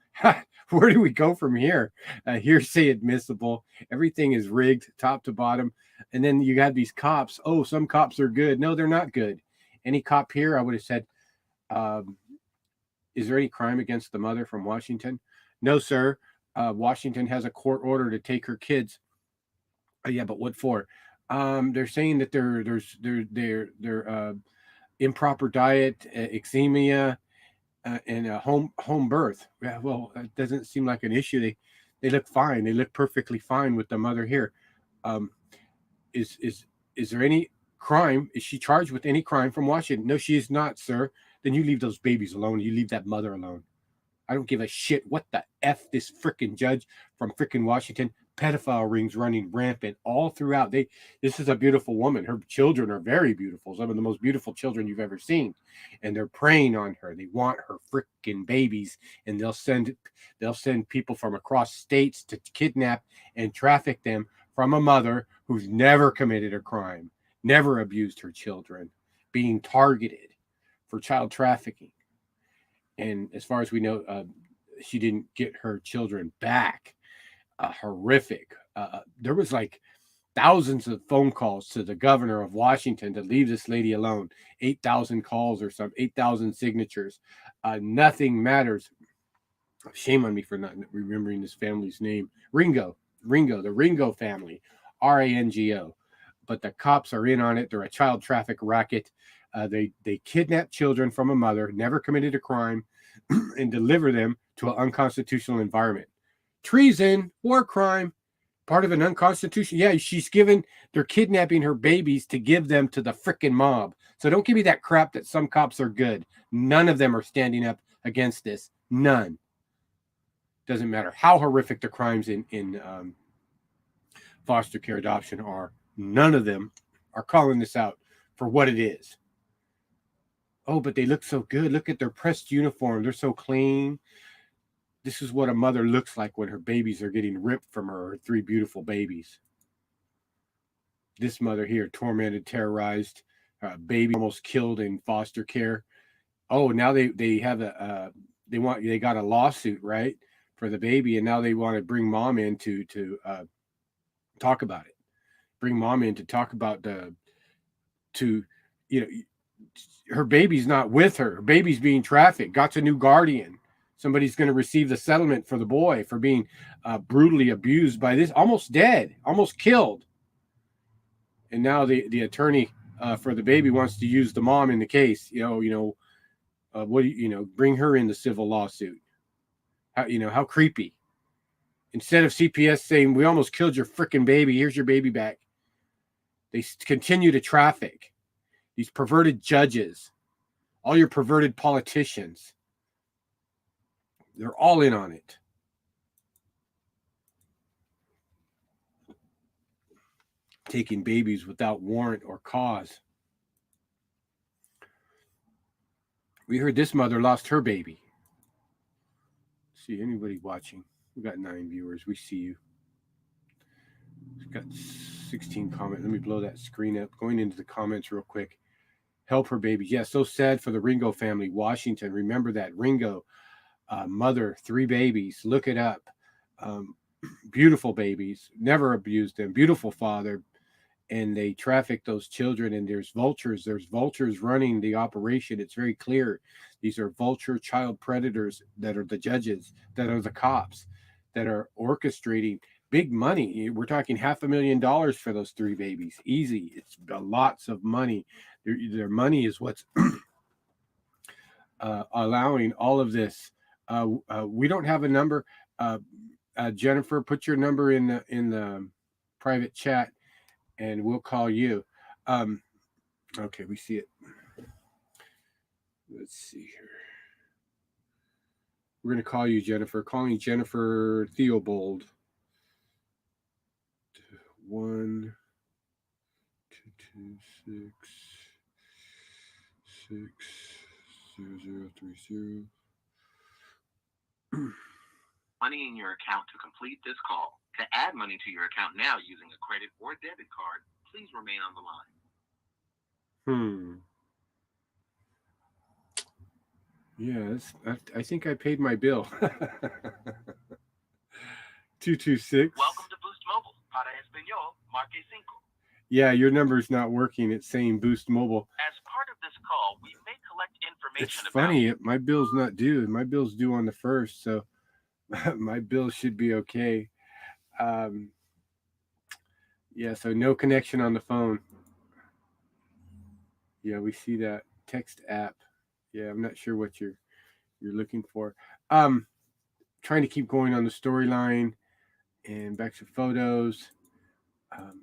Where do we go from here? Hearsay admissible. Everything is rigged, top to bottom. And then you have these cops. Oh, some cops are good. No, they're not good. Any cop here, I would have said, is there any crime against the mother from Washington? No, sir. Washington has a court order to take her kids. Yeah, but what for? They're saying that they're improper diet, eczema, and a home birth. Yeah, well, that doesn't seem like an issue. They look fine. They look perfectly fine with the mother here. Is there any crime? Is she charged with any crime from Washington? No, she is not, sir. Then you leave those babies alone. You leave that mother alone. I don't give a shit what the F this freaking judge from freaking Washington. Pedophile rings running rampant all throughout. This is a beautiful woman. Her children are very beautiful. Some of the most beautiful children you've ever seen. And they're preying on her. They want her freaking babies. And they'll send people from across states to kidnap and traffic them from a mother who's never committed a crime, never abused her children, being targeted for child trafficking. And as far as we know, she didn't get her children back. Horrific. There was like thousands of phone calls to the governor of Washington to leave this lady alone. 8,000 calls or something, 8,000 signatures. Nothing matters. Shame on me for not remembering this family's name. Ringo, the Ringo family, Rango. But the cops are in on it. They're a child traffic racket. They kidnap children from a mother, never committed a crime, and deliver them to an unconstitutional environment. Treason, war crime, part of an unconstitutional. Yeah, they're kidnapping her babies to give them to the frickin' mob. So don't give me that crap that some cops are good. None of them are standing up against this. None. Doesn't matter how horrific the crimes in foster care adoption are. None of them are calling this out for what it is. Oh, but they look so good. Look at their pressed uniform. They're so clean. This is what a mother looks like when her babies are getting ripped from her 3 beautiful babies. This mother here, tormented, terrorized, baby almost killed in foster care. Oh, now they have they got a lawsuit, right, for the baby, and now they want to bring mom in to talk about it. Bring mom in to talk about her baby's not with her. Her baby's being trafficked. Got a new guardian. Somebody's going to receive the settlement for the boy for being brutally abused by this, almost dead, almost killed. And now the attorney for the baby wants to use the mom in the case. Bring her in the civil lawsuit. How creepy. Instead of CPS saying, we almost killed your freaking baby, here's your baby back. They continue to traffic. These perverted judges, all your perverted politicians, they're all in on it. Taking babies without warrant or cause. We heard this mother lost her baby. See anybody watching? We got 9 viewers. We see you. We've got 16 comments. Let me blow that screen up. Going into the comments real quick. Help her babies. Yeah, so sad for the Ringo family. Washington. Remember that. Ringo, mother, 3 babies. Look it up. Beautiful babies. Never abused them. Beautiful father. And they traffic those children, and there's vultures running the operation. It's very clear. These are vulture child predators that are the judges, that are the cops, that are orchestrating big money. We're talking $500,000 for those 3 babies. Easy. It's lots of money. Their money is what's allowing all of this. We don't have a number. Jennifer, put your number in the private chat, and we'll call you. Okay, we see it. Let's see here. We're going to call you, Jennifer. Calling Jennifer Theobald. 1 2 2 6 6 0 0 3 0. Money in your account to complete this call. To add money to your account now using a credit or debit card, please remain on the line. Yes, I think I paid my bill. 226. Welcome to Boost Mobile. Para español, marque cinco. Yeah, your number's not working. It's saying Boost Mobile. As part of this call, we may collect information It's funny. My bill's not due. My bill's due on the 1st, so my bill should be okay. Yeah, so no connection on the phone. Yeah, we see that text app. Yeah, I'm not sure what you're looking for. Trying to keep going on the storyline and back to photos.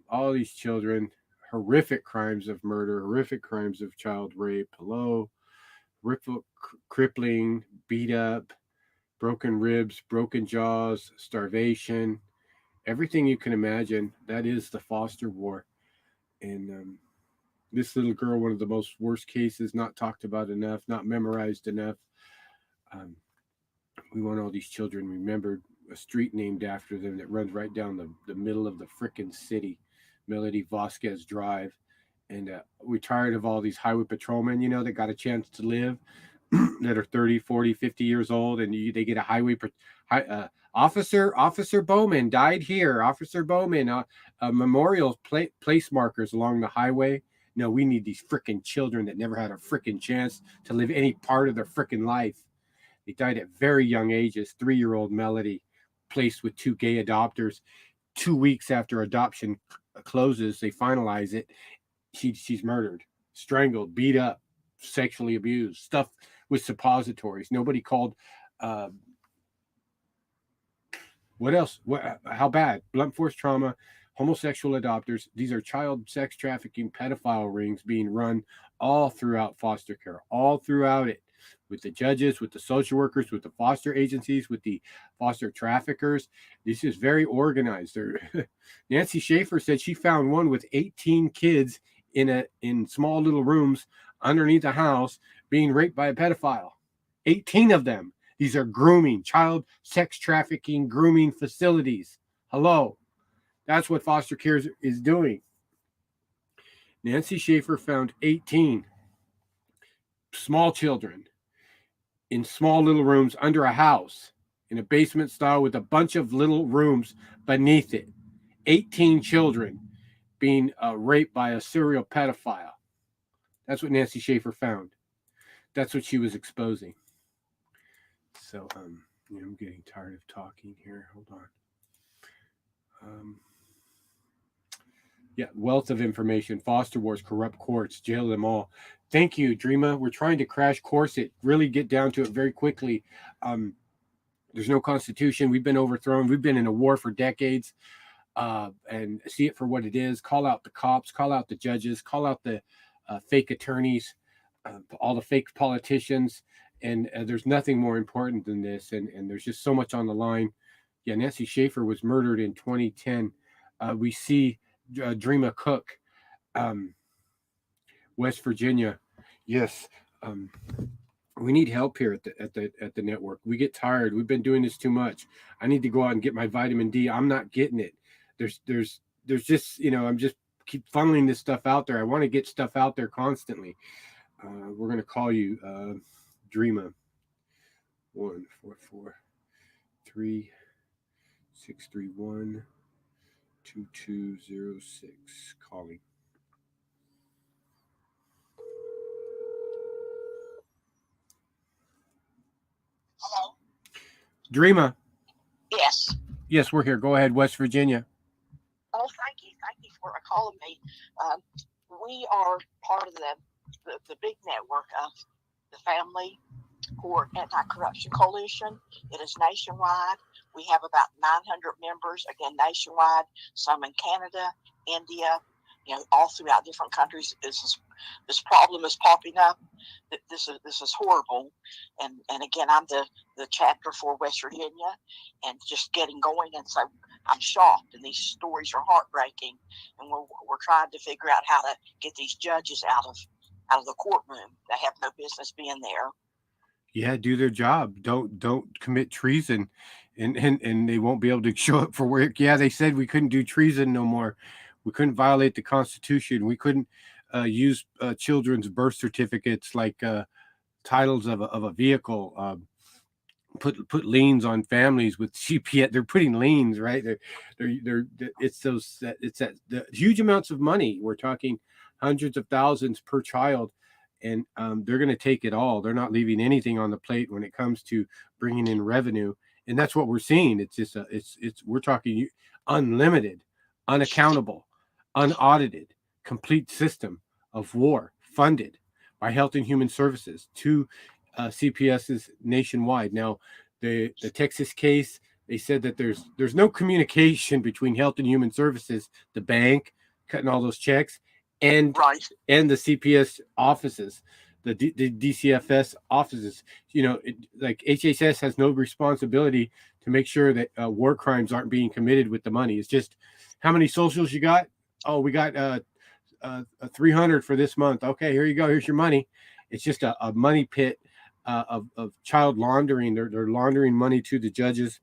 All these children, horrific crimes of murder, horrific crimes of child rape. Hello, crippling, beat up, broken ribs, broken jaws, starvation, everything you can imagine. That is the foster war. And this little girl, one of the most worst cases, not talked about enough, not memorized enough. We want all these children remembered. A street named after them that runs right down the middle of the frickin' city, Melody Vasquez Drive. And we're tired of all these highway patrolmen, that got a chance to live, that are 30, 40, 50 years old, and they get a highway Officer Bowman died here. Officer Bowman, memorial place markers along the highway. No, we need these frickin' children that never had a frickin' chance to live any part of their frickin' life. They died at very young ages. 3-year-old Melody, placed with 2 gay adopters. 2 weeks after adoption closes, they finalize it. She's murdered, strangled, beat up, sexually abused, stuffed with suppositories. Nobody called. What else? How bad? Blunt force trauma, homosexual adopters. These are child sex trafficking, pedophile rings being run all throughout foster care, all throughout it. with the judges, with the social workers, with the foster agencies, with the foster traffickers. This is very organized. Nancy Schaefer said she found one with 18 kids in small little rooms underneath a house being raped by a pedophile. 18 of them. These are grooming, child sex trafficking, grooming facilities. Hello. That's what foster care is doing. Nancy Schaefer found 18 small children in small little rooms under a house in a basement style with a bunch of little rooms beneath it. 18 children being raped by a serial pedophile. That's what Nancy Schaefer found. That's what she was exposing. So, I'm getting tired of talking here. Hold on. Yeah, wealth of information, foster wars, corrupt courts, jail them all. Thank you, Dreama. We're trying to crash course it, really get down to it very quickly. There's no constitution. We've been overthrown. We've been in a war for decades, and see it for what it is. Call out the cops, call out the judges, call out the fake attorneys, all the fake politicians. And there's nothing more important than this. And there's just so much on the line. Yeah, Nancy Schaefer was murdered in 2010. We see Dreama Cook, West Virginia. Yes, we need help here at the network. We get tired. We've been doing this too much. I need to go out and get my vitamin D. I'm not getting it. There's just, I'm just keep funneling this stuff out there. I want to get stuff out there constantly. We're gonna call you Dreama. 1-443-631-2206. Calling. Hello? Dreama. Yes. Yes, we're here. Go ahead, West Virginia. Oh, thank you. Thank you for calling me. We are part of the big network of the Family Court Anti-Corruption Coalition. It is nationwide. We have about 900 members, again, nationwide, some in Canada, India, all throughout different countries. This problem is popping up. This is horrible. And again, I'm the chapter for West Virginia and just getting going. And so I'm shocked, and these stories are heartbreaking. And we're trying to figure out how to get these judges out of the courtroom. They have no business being there. Yeah, do their job. Don't commit treason, and they won't be able to show up for work. Yeah, they said we couldn't do treason no more. We couldn't violate the Constitution. We couldn't use children's birth certificates like titles of a vehicle. Put liens on families with CPS. They're putting liens, right? It's the huge amounts of money. We're talking hundreds of thousands per child. And they're going to take it all. They're not leaving anything on the plate when it comes to bringing in revenue, and that's what we're seeing. It's just we're talking unlimited, unaccountable, unaudited, complete system of war funded by Health and Human Services to CPSs nationwide. Now, the Texas case, they said that there's no communication between Health and Human Services, the bank cutting all those checks, and the CPS offices, the DCFS offices. Like HHS has no responsibility to make sure that war crimes aren't being committed with the money. It's just, how many socials you got? Oh, we got 300 for this month. Okay, here you go. Here's your money. It's just a money pit of child laundering. They're laundering money to the judges.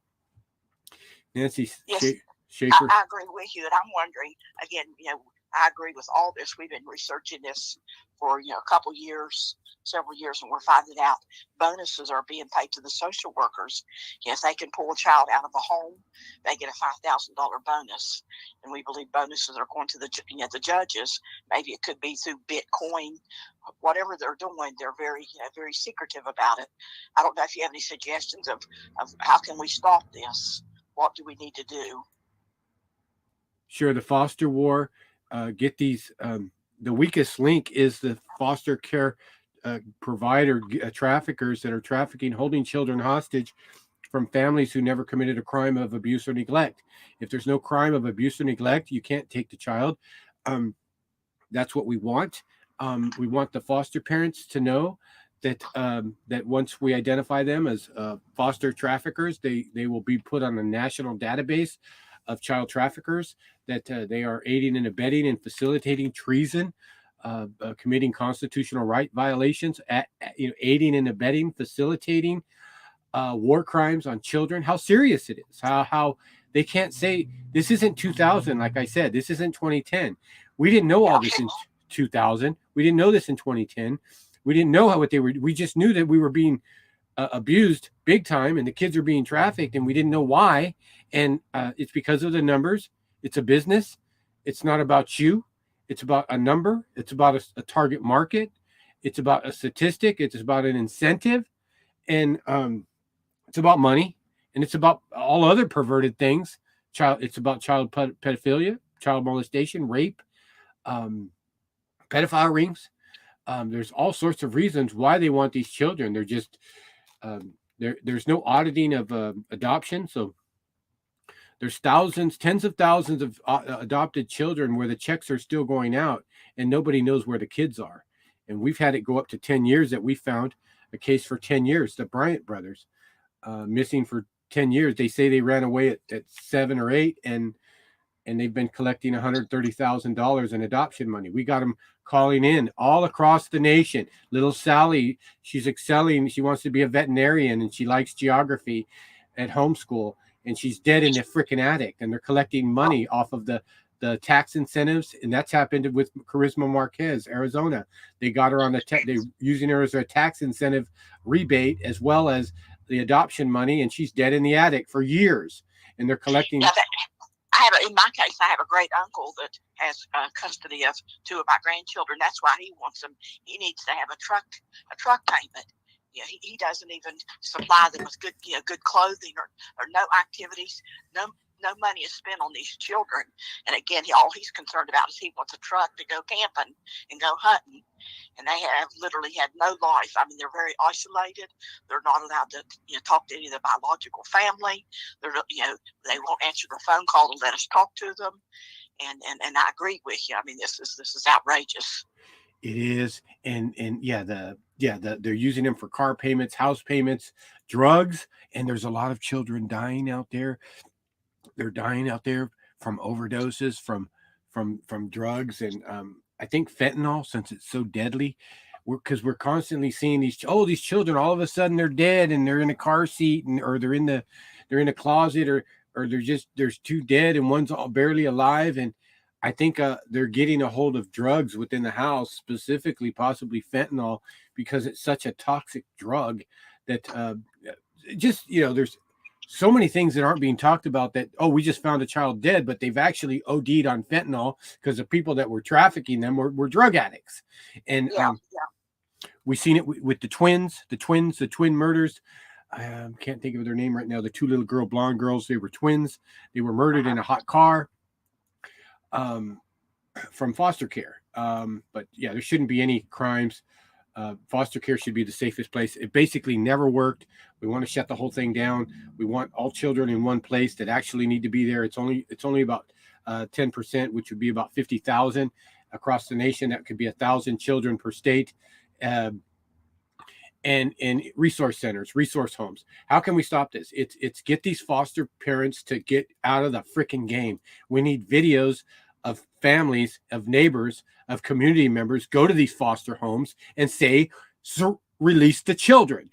Nancy Schaefer. I agree with you, and I'm wondering again. I agree with all this. We've been researching this for a couple years, several years, and we're finding out bonuses are being paid to the social workers. If they can pull a child out of a home, they get a $5,000 bonus, and we believe bonuses are going to the judges. Maybe it could be through Bitcoin, whatever they're doing. They're very very secretive about it. I don't know if you have any suggestions of how can we stop this. What do we need to do? Sure, the foster war. Get these. The weakest link is the foster care provider traffickers that are trafficking, holding children hostage from families who never committed a crime of abuse or neglect. If there's no crime of abuse or neglect, you can't take the child. That's what we want. We want the foster parents to know that once we identify them as foster traffickers, they will be put on a national database of child traffickers, that they are aiding and abetting and facilitating treason, committing constitutional right violations, aiding and abetting, facilitating war crimes on children. How serious it is. How they can't say this isn't 2000. Like I said, this isn't 2010. We didn't know all this in 2000. We didn't know this in 2010. We didn't know what they were. We just knew that we were being abused big time, and the kids are being trafficked, and we didn't know why. And it's because of the numbers. It's a business. It's not about you. It's about a number. It's about a target market. It's about a statistic. It's about an incentive, and it's about money, and it's about all other perverted things. It's about child pedophilia, child molestation, rape, pedophile rings. There's all sorts of reasons why they want these children. They're just there's no auditing of adoption, so there's thousands, tens of thousands of adopted children where the checks are still going out, and nobody knows where the kids are. And we've had it go up to 10 years. That we found a case for 10 years. The Bryant brothers missing for 10 years. They say they ran away at 7 or 8, and they've been collecting $130,000 in adoption money. We got them calling in all across the nation. Little Sally, she's excelling. She wants to be a veterinarian, and she likes geography at homeschool, and she's dead in the freaking attic. And they're collecting money off of the tax incentives, and that's happened with Charisma Marquez, Arizona. They got her on they're using her as a tax incentive rebate as well as the adoption money, and she's dead in the attic for years. And they're collecting. In my case, I have a great uncle that has custody of 2 of my grandchildren. That's why he wants them. He needs to have a truck payment. He doesn't even supply them with good clothing or no activities. No money is spent on these children. And again, all he's concerned about is he wants a truck to go camping and go hunting. And they have literally had no life. I mean, they're very isolated. They're not allowed to talk to any of their biological family. They won't answer the phone call to let us talk to them. And I agree with you. I mean, this is outrageous. It is. And they're using them for car payments, house payments, drugs. And there's a lot of children dying out there. They're dying out there from overdoses, from drugs, and I think fentanyl, since it's so deadly. Because we're constantly seeing these children, all of a sudden they're dead, and they're in a car seat, or they're in a closet, or there's 2 dead and one's barely alive. And I think they're getting a hold of drugs within the house, specifically possibly fentanyl, because it's such a toxic drug that there's so many things that aren't being talked about, that, we just found a child dead, but they've actually OD'd on fentanyl because the people that were trafficking them were drug addicts. And we've seen it with the twin murders. I can't think of their name right now. The 2 little blonde girls, they were twins. They were murdered in a hot car from foster care. But yeah, there shouldn't be any crimes. Foster care should be the safest place. It basically never worked. We want to shut the whole thing down. We want all children in one place that actually need to be there. It's only about 10%, which would be about 50,000 across the nation. That could be 1,000 children per state. And resource centers, resource homes. How can we stop this? It's get these foster parents to get out of the freaking game. We need videos of families, of neighbors, of community members go to these foster homes and say, release the children,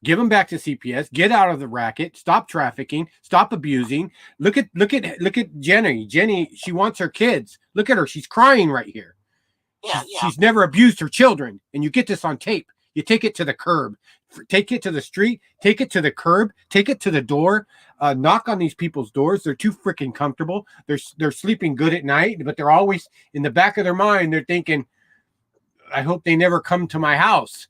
give them back to CPS, get out of the racket, stop trafficking, stop abusing. Look at Jenny. She wants her kids. Look at her. She's crying right here. She's never abused her children. And you get this on tape. You take it to the curb, take it to the street, take it to the curb, take it to the door, knock on these people's doors. They're too freaking comfortable. They're sleeping good at night, but they're always in the back of their mind. They're thinking, I hope they never come to my house.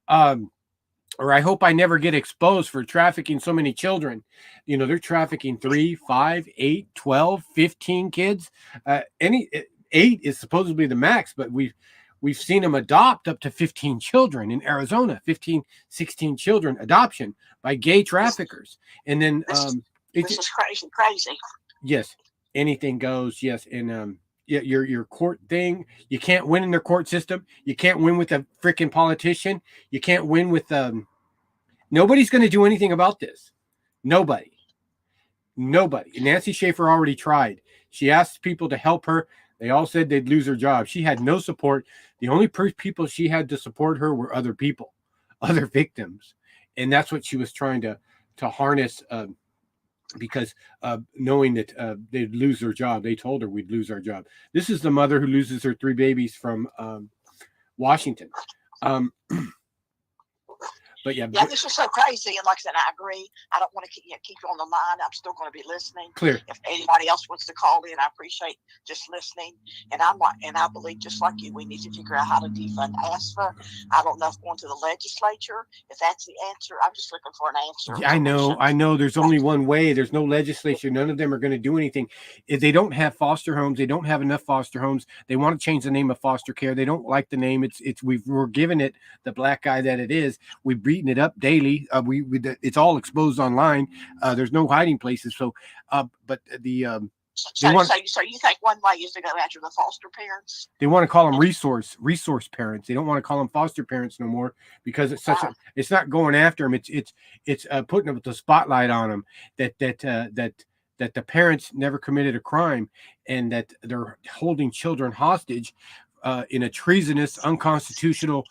Or I hope I never get exposed for trafficking so many children. They're trafficking 3, 5, 8, 12, 15 kids. 8 is supposedly the max, but we've seen them adopt up to 15 children in Arizona, 15, 16 children adoption by gay traffickers. And then this is crazy. Yes, anything goes. Yes, and your court thing. You can't win in their court system. You can't win with a freaking politician. You can't win with nobody's going to do anything about this. Nobody. Nancy Schaefer already tried. She asked people to help her. They all said they'd lose her job. She had no support. The only people she had to support her were other people, other victims, and that's what she was trying to harness. Because knowing that they'd lose their job, they told her we'd lose our job. This is the mother who loses her 3 babies from Washington. But yeah, this is so crazy. And like I said, I agree. I don't want to keep you on the line. I'm still going to be listening. Clear. If anybody else wants to call in, I appreciate just listening. And I believe just like you, we need to figure out how to defund ASFA. I don't know if going to the legislature, if that's the answer. I'm just looking for an answer. Yeah, I know. There's only one way. There's no legislature. None of them are going to do anything. If they don't have foster homes, they don't have enough foster homes. They want to change the name of foster care. They don't like the name. We're giving it the black guy that it is. We've beaten it up daily. It's all exposed online. There's no hiding places. So, but the So you think one way is to go after the foster parents? They want to call them resource parents. They don't want to call them foster parents no more because it's it's not going after them. It's putting the spotlight on them that the parents never committed a crime and that they're holding children hostage in a treasonous, unconstitutional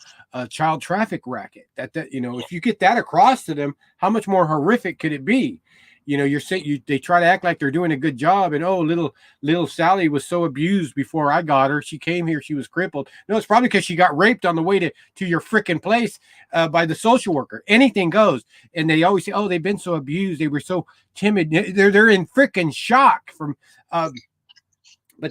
child traffic racket. If you get that across to them, how much more horrific could it be? You're saying they try to act like they're doing a good job, and little Sally was so abused before I got her. She came here, she was crippled. No, it's probably because she got raped on the way to your freaking place by the social worker. Anything goes, and they always say, "Oh, they've been so abused, they were so timid." They're in freaking shock from. But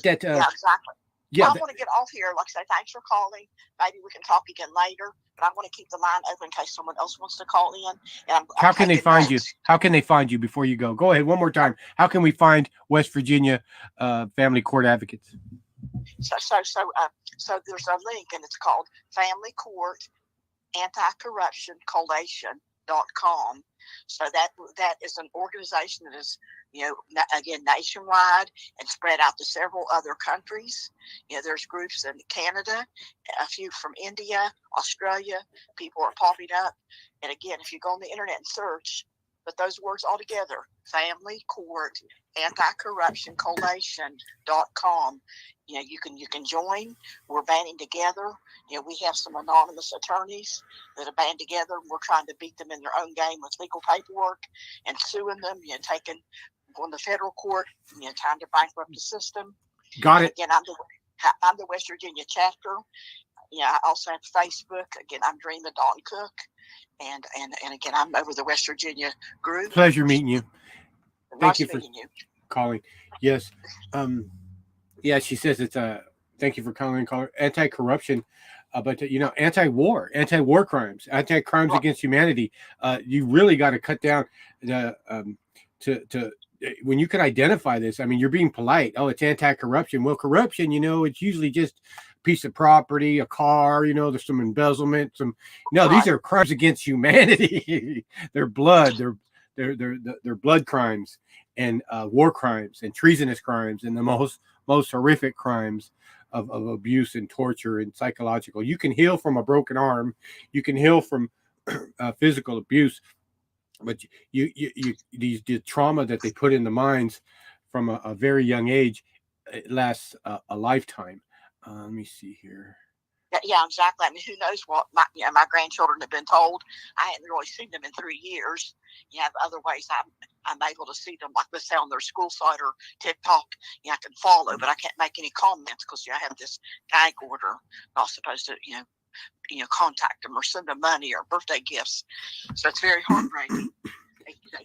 that. Yeah, exactly. Yeah, I want to get off here. Like I say, thanks for calling. Maybe we can talk again later. But I want to keep the line open in case someone else wants to call in. And how can they find you? How can they find you before you go? Go ahead one more time. How can we find West Virginia Family Court Advocates? So there's a link, and it's called Family Court Anti-Corruption Coalition.com. So that is an organization that is, again, nationwide and spread out to several other countries. There's groups in Canada, a few from India, Australia. People are popping up. And again, if you go on the internet and search, put those words all together, Family Court Anti-Corruption Coalition.com. You can join. We're banding together. We have some anonymous attorneys that are banded together, and we're trying to beat them in their own game with legal paperwork and suing them, taking on the federal court, trying to bankrupt the system. Got it. Again, I'm the West Virginia chapter. I also have Facebook. Again, I'm Dreamer Dalton Cook. And again, I'm over the West Virginia group. Pleasure meeting you. Thank you for calling. Yes. Yeah, she says it's thank you for calling. Anti-corruption, but anti-war crimes, anti-crimes against humanity. You really got to cut down the to when you can identify this. I mean, you're being polite. Oh, it's anti-corruption. Well, corruption, it's usually just a piece of property, a car. There's some embezzlement. These are crimes against humanity. They're blood. They're blood crimes and war crimes and treasonous crimes and the most horrific crimes of abuse and torture and psychological. You can heal from a broken arm. You can heal from physical abuse, but the trauma that they put in the minds from a very young age, it lasts a lifetime. Let me see here. Yeah, exactly. I mean, who knows what my grandchildren have been told. I hadn't really seen them in 3 years. Other ways I'm able to see them, like let's say on their school site or TikTok. I can follow, but I can't make any comments because I have this gag order. Not supposed to, contact them or send them money or birthday gifts. So it's very heartbreaking.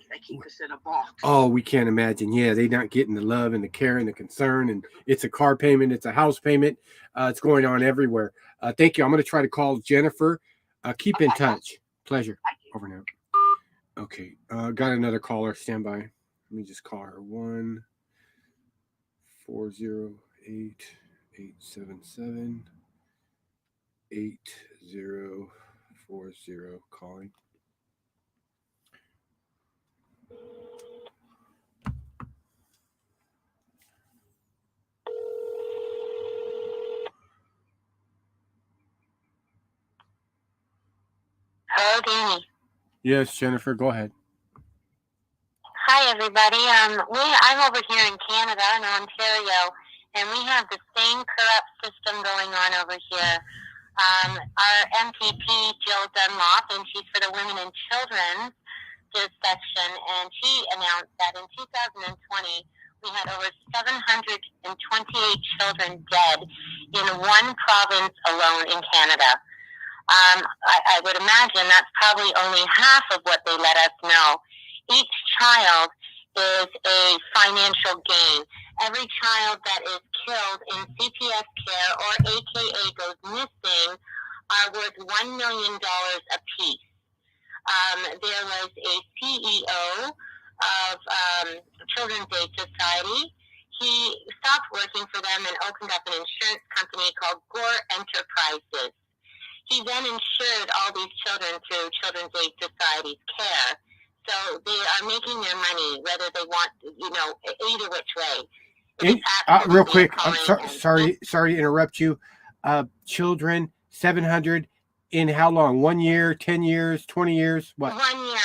They keep us in a box. Oh, we can't imagine. Yeah, they're not getting the love and the care and the concern. And it's a car payment. It's a house payment. It's going on everywhere. Thank you. I'm going to try to call Jennifer. Keep in touch. Pleasure. Over now. Okay. Got another caller. Stand by. Let me just call her. 1-408-877-8040 calling. Hello, Danny. Yes, Jennifer, go ahead. Hi, everybody. I'm over here in Canada, in Ontario, and we have the same corrupt system going on over here. Our MPP, Jill Dunlop, and she's for the Women and Children section, and she announced that in 2020, we had over 728 children dead in one province alone in Canada. I would imagine that's probably only half of what they let us know. Each child is a financial gain. Every child that is killed in CPS care or AKA goes missing are worth $1 million apiece. There was a CEO of Children's Aid Society. He stopped working for them and opened up an insurance company called Gore Enterprises. He then insured all these children through Children's Aid Society's care. So they are making their money, whether they want, either which way. Real quick, I'm sorry to interrupt you. Children, 700 in how long? 1 year, 10 years, 20 years? What? 1 year.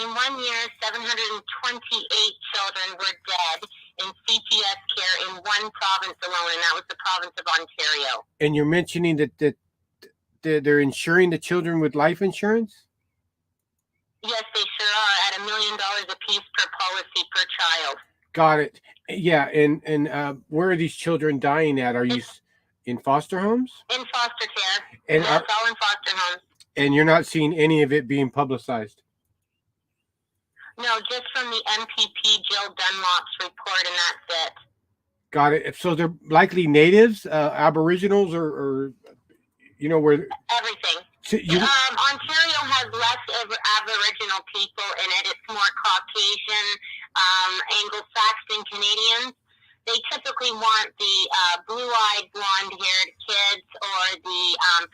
In 1 year, 728 children were dead in CPS care in one province alone, and that was the province of Ontario. And you're mentioning that they're insuring the children with life insurance? Yes, they sure are, at $1 million apiece per policy per child. Got it. Yeah, and where are these children dying at? Are you in foster homes? In foster care. And yes, all in foster homes. And you're not seeing any of it being publicized? No, just from the MPP Jill Dunlop's report, and that's it. Got it. So they're likely natives, aboriginals, or where? Everything. So Ontario has less Aboriginal people in it. It's more Caucasian, Anglo-Saxon Canadians. They typically want the blue-eyed, blonde-haired kids or the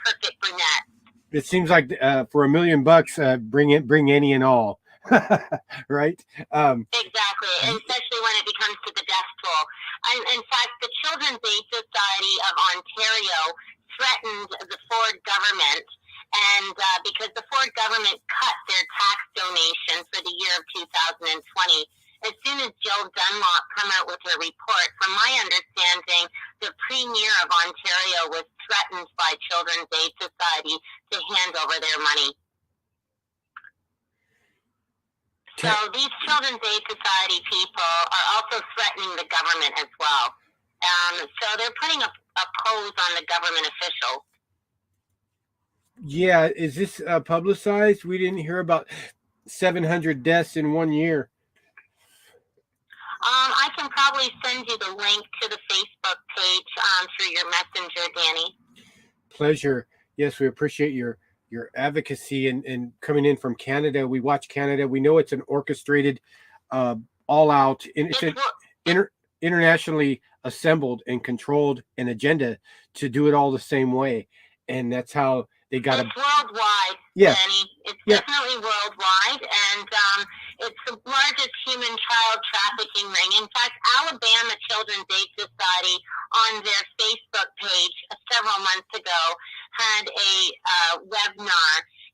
perfect brunette. It seems like for $1 million, bring any and all, right? Exactly, especially when it becomes to the death toll. And in fact, the Children's Aid Society of Ontario threatened the Ford government, and because the Ford government cut their tax donation for the year of 2020. As soon as Jill Dunlop came out with her report, from my understanding, the Premier of Ontario was threatened by Children's Aid Society to hand over their money. So these Children's Aid Society people are also threatening the government as well. So they're putting a pose on the government officials. Yeah, is this publicized? We didn't hear about 700 deaths in 1 year. I can probably send you the link to the Facebook page through your messenger, Danny. Pleasure. Yes, we appreciate your advocacy and coming in from Canada. We watch Canada. We know it's an orchestrated, all-out, internationally assembled and controlled an agenda to do it all the same way. And that's how they got It's worldwide, yeah. Danny. It's definitely worldwide, and it's the largest human child trafficking ring. In fact, Alabama Children's Aid Society on their Facebook page several months ago had a webinar,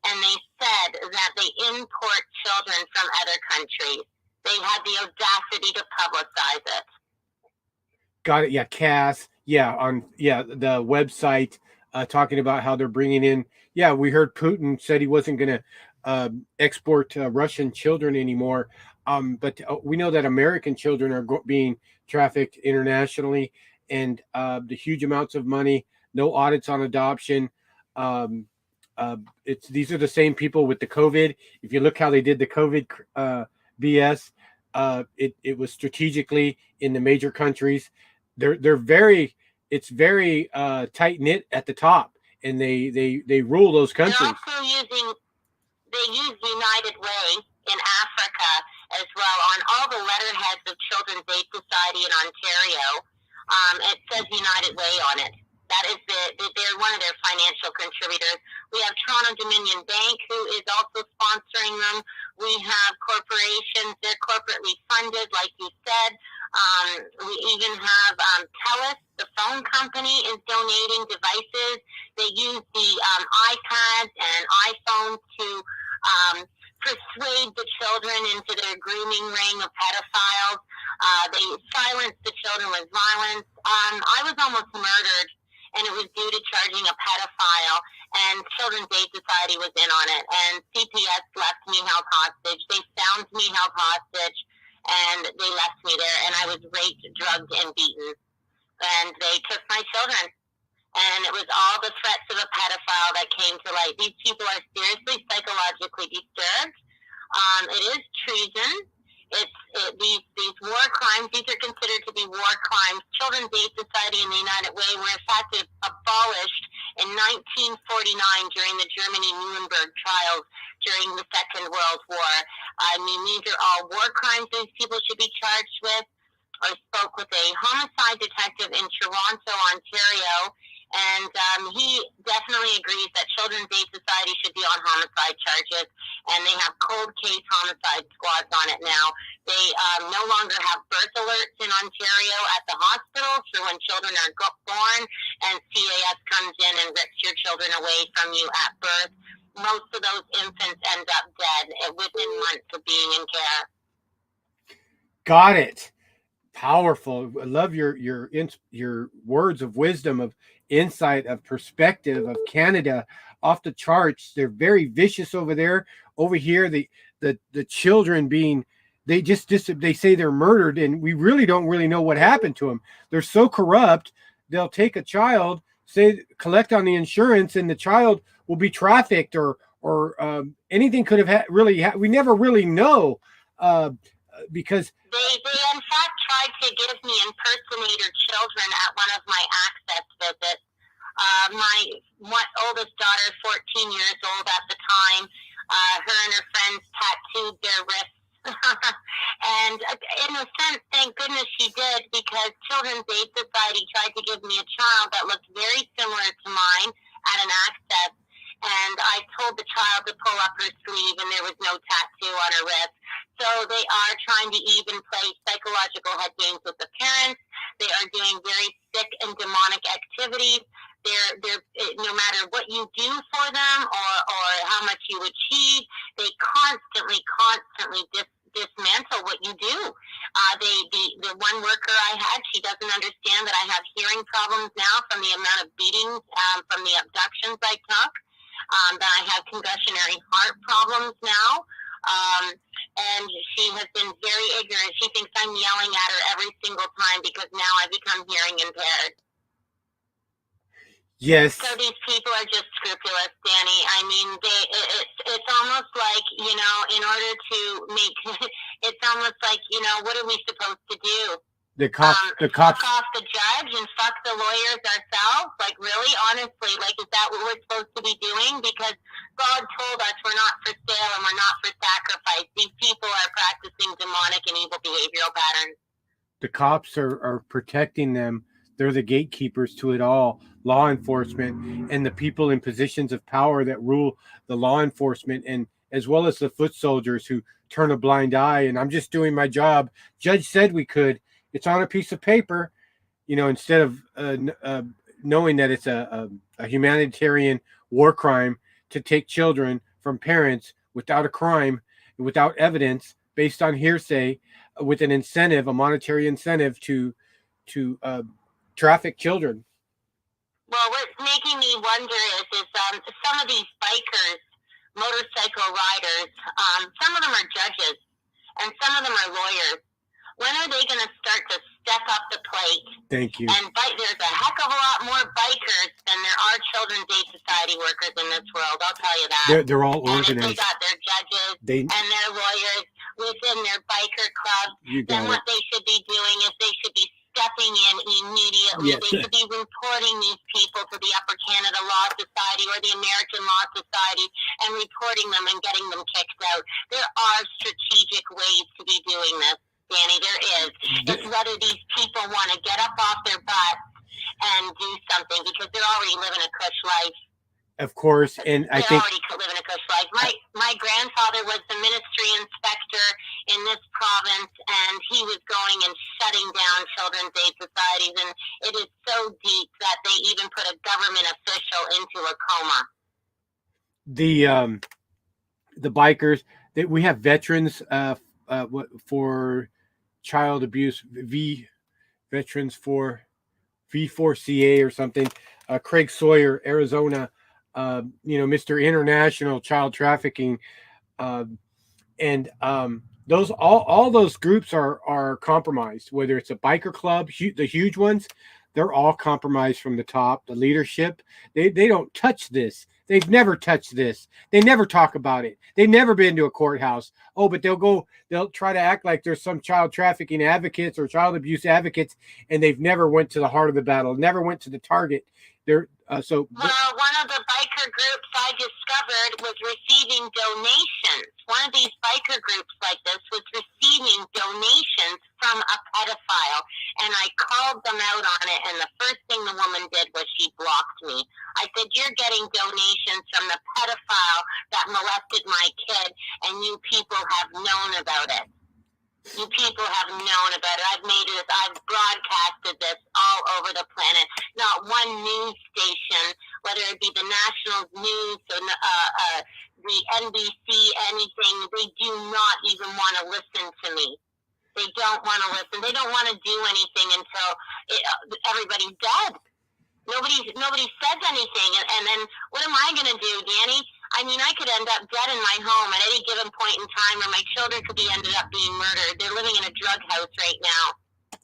and they said that they import children from other countries. They had the audacity to publicize it. Got it. Yeah, Cass. Yeah, on the website. Talking about how they're bringing in. Yeah, we heard Putin said he wasn't going to export Russian children anymore. But we know that American children are being trafficked internationally, and the huge amounts of money, no audits on adoption. These are the same people with the COVID. If you look how they did the COVID BS, it was strategically in the major countries. It's very tight knit at the top, and they rule those countries. They use United Way in Africa as well on all the letterheads of Children's Aid Society in Ontario. It says United Way on it. That is they're one of their financial contributors. We have Toronto Dominion Bank, who is also sponsoring them. We have corporations, they're corporately funded, like you said. We even have TELUS, the phone company, is donating devices. They use the iPads and iPhones to persuade the children into their grooming ring of pedophiles. They silence the children with violence. I was almost murdered, and it was due to charging a pedophile, and Children's Aid Society was in on it, and CPS left me held hostage. They found me held hostage, and they left me there, and I was raped, drugged, and beaten. And they took my children. And it was all the threats of a pedophile that came to light. These people are seriously psychologically disturbed. It is treason. These war crimes, these are considered to be war crimes. Children's Aid Society and the United Way were in fact abolished in 1949 during the Germany Nuremberg trials during the Second World War. I mean, these are all war crimes these people should be charged with. I spoke with a homicide detective in Toronto, Ontario, and he definitely agrees that Children's Aid Society should be on homicide charges, and they have cold case homicide squads on it now. They no longer have birth alerts in Ontario at the hospital for when children are born, and CAS comes in and rips your children away from you at birth. Most of those infants end up dead within months of being in care. Got it. Powerful. I love your words of wisdom, of insight, of perspective of Canada. Off the charts. They're very vicious over there. Over here, the children being, they say they're murdered, and we really don't know what happened to them. They're so corrupt. They'll take a child, collect on the insurance, and the child will be trafficked or anything could have we never really know. Because they in fact tried to give me impersonator children at one of my access visits. My oldest daughter, 14 years old at the time, her and her friends tattooed their wrists. And in a sense, thank goodness she did, because Children's Aid Society tried to give me a child that looked very similar to mine at an access. And I told the child to pull up her sleeve, and there was no tattoo on her wrist. So they are trying to even play psychological head games with the parents. They are doing very sick and demonic activities. They're no matter what you do for them or how much you achieve, they constantly dismantle what you do. The one worker I had, she doesn't understand that I have hearing problems now from the amount of beatings from the abductions I took. That I have congestionary heart problems now. And she has been very ignorant. She thinks I'm yelling at her every single time because now I've become hearing impaired. Yes. So these people are just scrupulous, Danny. I mean, it's almost like, in order to make, it's almost like, what are we supposed to do? The cops. Fuck off the judge and fuck the lawyers ourselves? Like, really? Honestly, like, is that what we're supposed to be doing? Because God told us we're not for sale and we're not for sacrifice. These people are practicing demonic and evil behavioral patterns. The cops are protecting them. They're the gatekeepers to it all. Law enforcement and the people in positions of power that rule the law enforcement, and as well as the foot soldiers who turn a blind eye. And I'm just doing my job. Judge said we could. It's on a piece of paper, instead of knowing that it's a humanitarian war crime to take children from parents without a crime, without evidence, based on hearsay, with an incentive, a monetary incentive to traffic children. Well, what's making me wonder is some of these bikers, motorcycle riders, some of them are judges and some of them are lawyers. When are they going to start to step up the plate? Thank you. And there's a heck of a lot more bikers than there are Children's Aid Society workers in this world. I'll tell you that. They're all organized. And if they got their judges and their lawyers within their biker club, then what they should be doing is they should be stepping in immediately. Yes. They should be reporting these people to the Upper Canada Law Society or the American Law Society and reporting them and getting them kicked out. There are strategic ways to be doing this, Danny. There is. It's whether these people want to get up off their butts and do something because they're already living a cush life. Of course, and I They're think already living a cush life. My grandfather was the ministry inspector in this province, and he was going and shutting down children's aid societies, and it is so deep that they even put a government official into a coma. The bikers that we have veterans for child abuse, veterans for V4CA or something. Craig Sawyer, Arizona, Mr. International Child Trafficking, and those all those groups are compromised. Whether it's a biker club, the huge ones, they're all compromised from the top. The leadership, they don't touch this. They've never touched this. They never talk about it. They've never been to a courthouse. Oh, but they'll try to act like there's some child trafficking advocates or child abuse advocates, and they've never went to the heart of the battle, never went to the target. Well, one of the biker groups I discovered was receiving donations. One of these biker groups like this was receiving donations from a pedophile, and I called them out on it, and the first thing the woman did was she blocked me. I said, "You're getting donations from the pedophile that molested my kid, and you people have known about it. You people have known about it. I've broadcasted this all over the planet. Not one news station, whether it be the national news or the NBC, anything, they do not even want to listen to me. They don't want to listen. They don't want to do anything until everybody's dead. Nobody says anything. And then what am I going to do, Danny? I mean, I could end up dead in my home at any given point in time, or my children could be ended up being murdered. They're living in a drug house right now.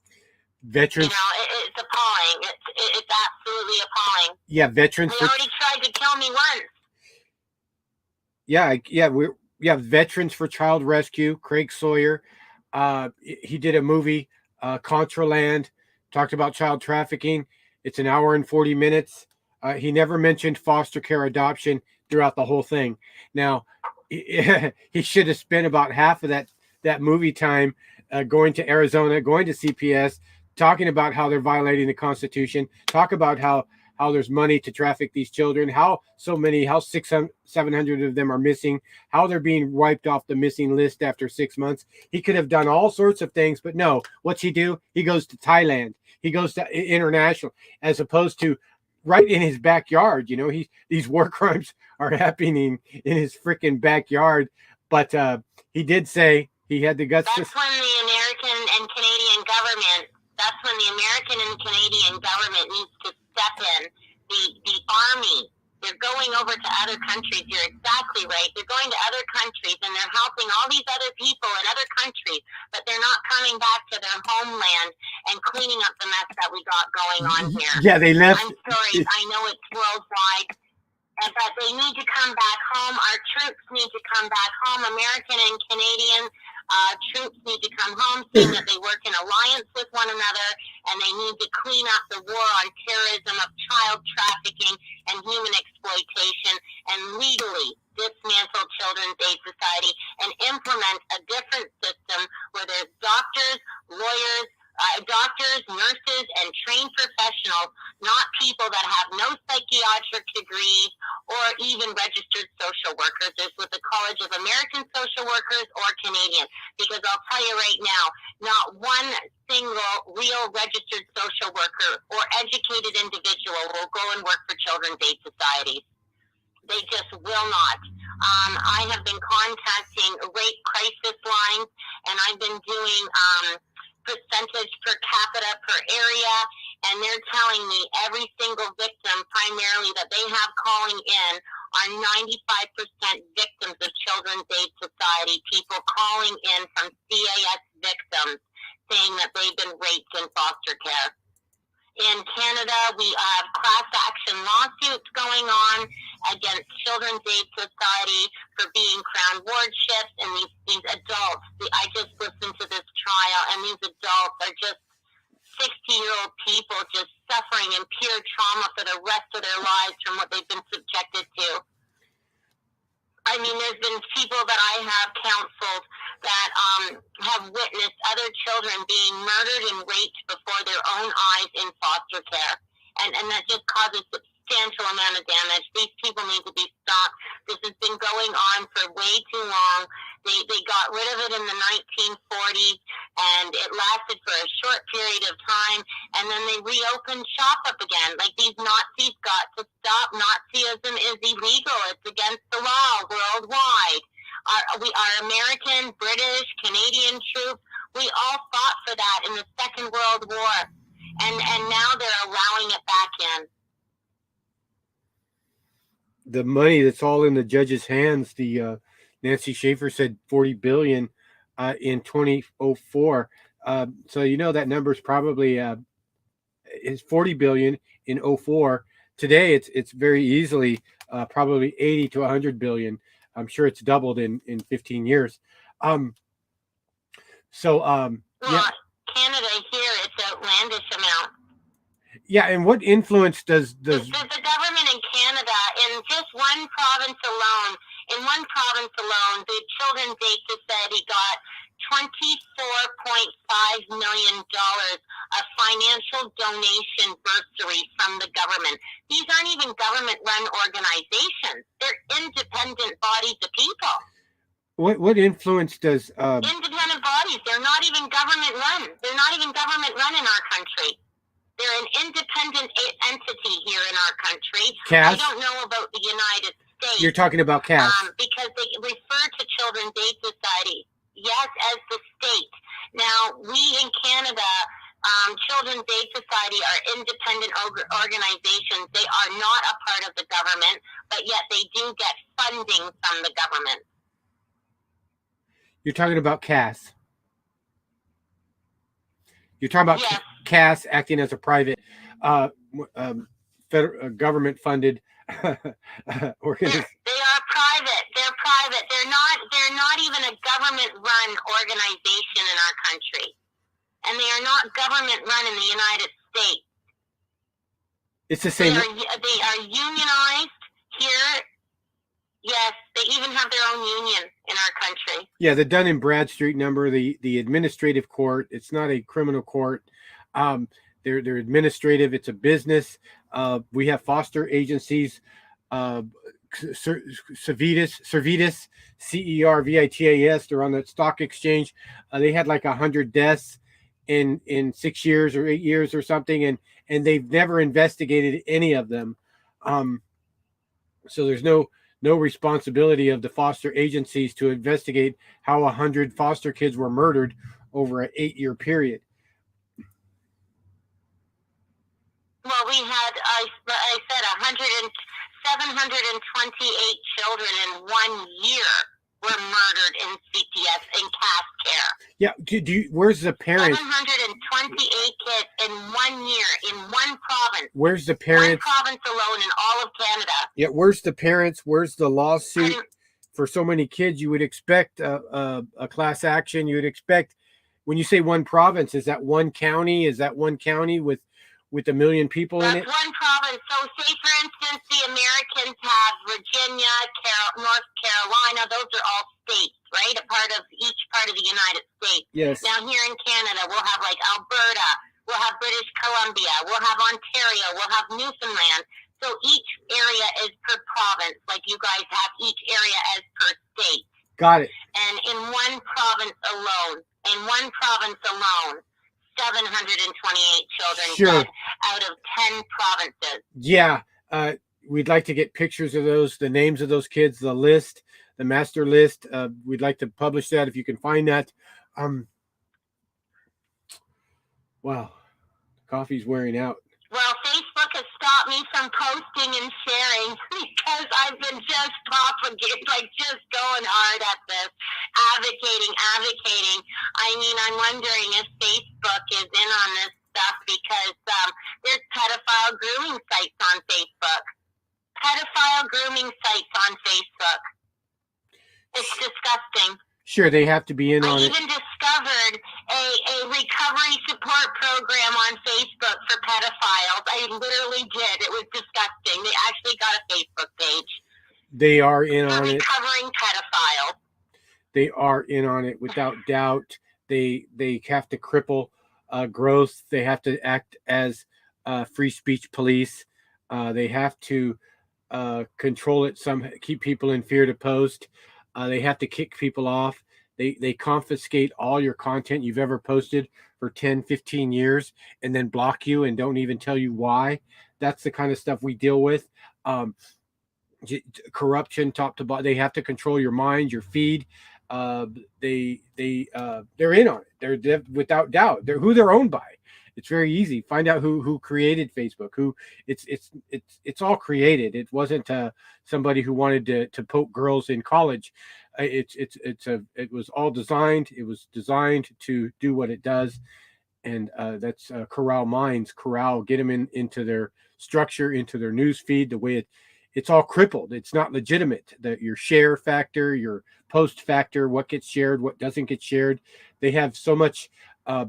Veterans. It's appalling. It's absolutely appalling. Yeah, veterans. They already tried to kill me once. Yeah, Veterans for Child Rescue. Craig Sawyer. He did a movie, Contraland, talked about child trafficking. It's an hour and 40 minutes. He never mentioned foster care adoption throughout the whole thing. Now, he should have spent about half of that movie time going to Arizona, going to CPS, talking about how they're violating the Constitution, talk about how there's money to traffic these children, how 600, 700 of them are missing, how they're being wiped off the missing list after 6 months. He could have done all sorts of things, but no, what's he do? He goes to Thailand. He goes to international, as opposed to right in his backyard. These war crimes are happening in his freaking backyard. But he did say he had the guts. That's when the American and Canadian government needs to step in. The army, they're going over to other countries. You're exactly right. They're going to other countries and they're helping all these other people in other countries, but they're not coming back to their homeland and cleaning up the mess that we got going on here. Yeah, they left. I'm sorry. I know it's worldwide, but they need to come back home. Our troops need to come back home. American and Canadian troops need to come home, seeing that they work in alliance with one another, and they need to clean up the war on terrorism of child trafficking and human exploitation, and legally dismantle Children's Aid Society and implement a different system where there's doctors, nurses, and trained professionals, not people that have no psychiatric degrees or even registered social workers. There's with the College of American Social Workers or Canadian. Because I'll tell you right now, not one single real registered social worker or educated individual will go and work for Children's Aid Societies. They just will not. I have been contacting rape crisis lines, and I've been doing percentage per capita per area, and they're telling me every single victim primarily that they have calling in are 95% victims of Children's Aid Society, people calling in from CAS victims saying that they've been raped in foster care. In Canada, we have class action lawsuits going on against Children's Aid Society for being crown wardships, and these adults, I just listened to this trial, and these adults are just 60-year-old people just suffering in pure trauma for the rest of their lives from what they've been subjected to. I mean, there's been people that I have counseled that have witnessed other children being murdered and raped before their own eyes in foster care. And that just causes substantial amount of damage. These people need to be stopped. This has been going on for way too long. They got rid of it in the 1940s, and it lasted for a short period of time, and then they reopened shop up again. Like, these Nazis got to stop. Nazism is illegal. It's against the law worldwide. Our American, British, Canadian troops, we all fought for that in the Second World War, and now they're allowing it back in. The money that's all in the judge's hands. The Nancy Schaefer said 40 billion in 2004. So that number is probably is 40 billion in 04. Today it's very easily probably 80 to 100 billion. I'm sure it's doubled in 15 years. Well, Yeah. Canada here, it's outlandish amount. Yeah, and what influence does The government in Canada, in just one province alone, the Children's Aid Society got $24.5 million of financial donation bursary from the government. These aren't even government-run organizations. They're independent bodies of people. what influence does Independent bodies. They're not even government-run. They're not even government-run in our country. They're an independent entity here in our country. CAS? I don't know about the United States. You're talking about CAS? Because they refer to Children's Aid Society, yes, as the state. Now, we in Canada, Children's Aid Society are independent organizations. They are not a part of the government, but yet they do get funding from the government. You're talking about CAS. You're talking about Yes. CAS acting as a private federal government-funded organization. They are private. They're private. They're not even a government-run organization in our country, and they are not government-run in the United States. It's the same. They are unionized here. Yes, they even have their own union in our country. Yeah, the Dun and Bradstreet number, the administrative court. It's not a criminal court. They're administrative. It's a business. We have foster agencies. Servitas, CERVITAS. They're on the stock exchange. They had like 100 deaths in 6 years or 8 years or something, and they've never investigated any of them. So there's no responsibility of the foster agencies to investigate how 100 foster kids were murdered over an 8-year period. Well, we had, I said, 728 children in 1 year were murdered in CPS in CAS care. Yeah, where's the parents? 728 kids in 1 year in one province. Where's the parents? One province alone in all of Canada. Yeah, where's the parents? Where's the lawsuit for so many kids? You would expect a class action. You would expect, when you say one province, is that one county? Is that one county with 1 million people in it? That's one province. So say, for instance, the Americans have Virginia, North Carolina. Those are all states, right? Each part of the United States. Yes. Now here in Canada, we'll have like Alberta. We'll have British Columbia. We'll have Ontario. We'll have Newfoundland. So each area is per province, like you guys have each area as per state. Got it. And in one province alone, 728 children dead out of 10 provinces. Yeah. We'd like to get pictures of those, the names of those kids, the list, the master list. We'd like to publish that if you can find that. Wow. Coffee's wearing out. Well, Facebook has stopped me from posting and sharing because I've been just propagating, just going hard at this, advocating. I mean, I'm wondering if Facebook is in on this stuff because there's pedophile grooming sites on Facebook. It's disgusting. Sure, they have to be in on it. I even discovered a recovery support program on Facebook for pedophiles. I literally did. It was disgusting. They actually got a Facebook page. They are in on it. Recovering They are in on it without doubt. They have to cripple growth. They have to act as free speech police. They have to control it. Keep people in fear to post. They have to kick people off. They confiscate all your content you've ever posted for 10, 15 years and then block you and don't even tell you why. That's the kind of stuff we deal with. Corruption top to bottom. They have to control your mind, your feed. They're in on it. They're without doubt. They're who they're owned by. It's very easy. Find out who created Facebook. Who it's all created. It wasn't somebody who wanted to poke girls in college. It was all designed. It was designed to do what it does, and that's corral minds. Get them into their structure, into their news feed. The way it's all crippled. It's not legitimate. Your share factor, your post factor, what gets shared, what doesn't get shared. They have so much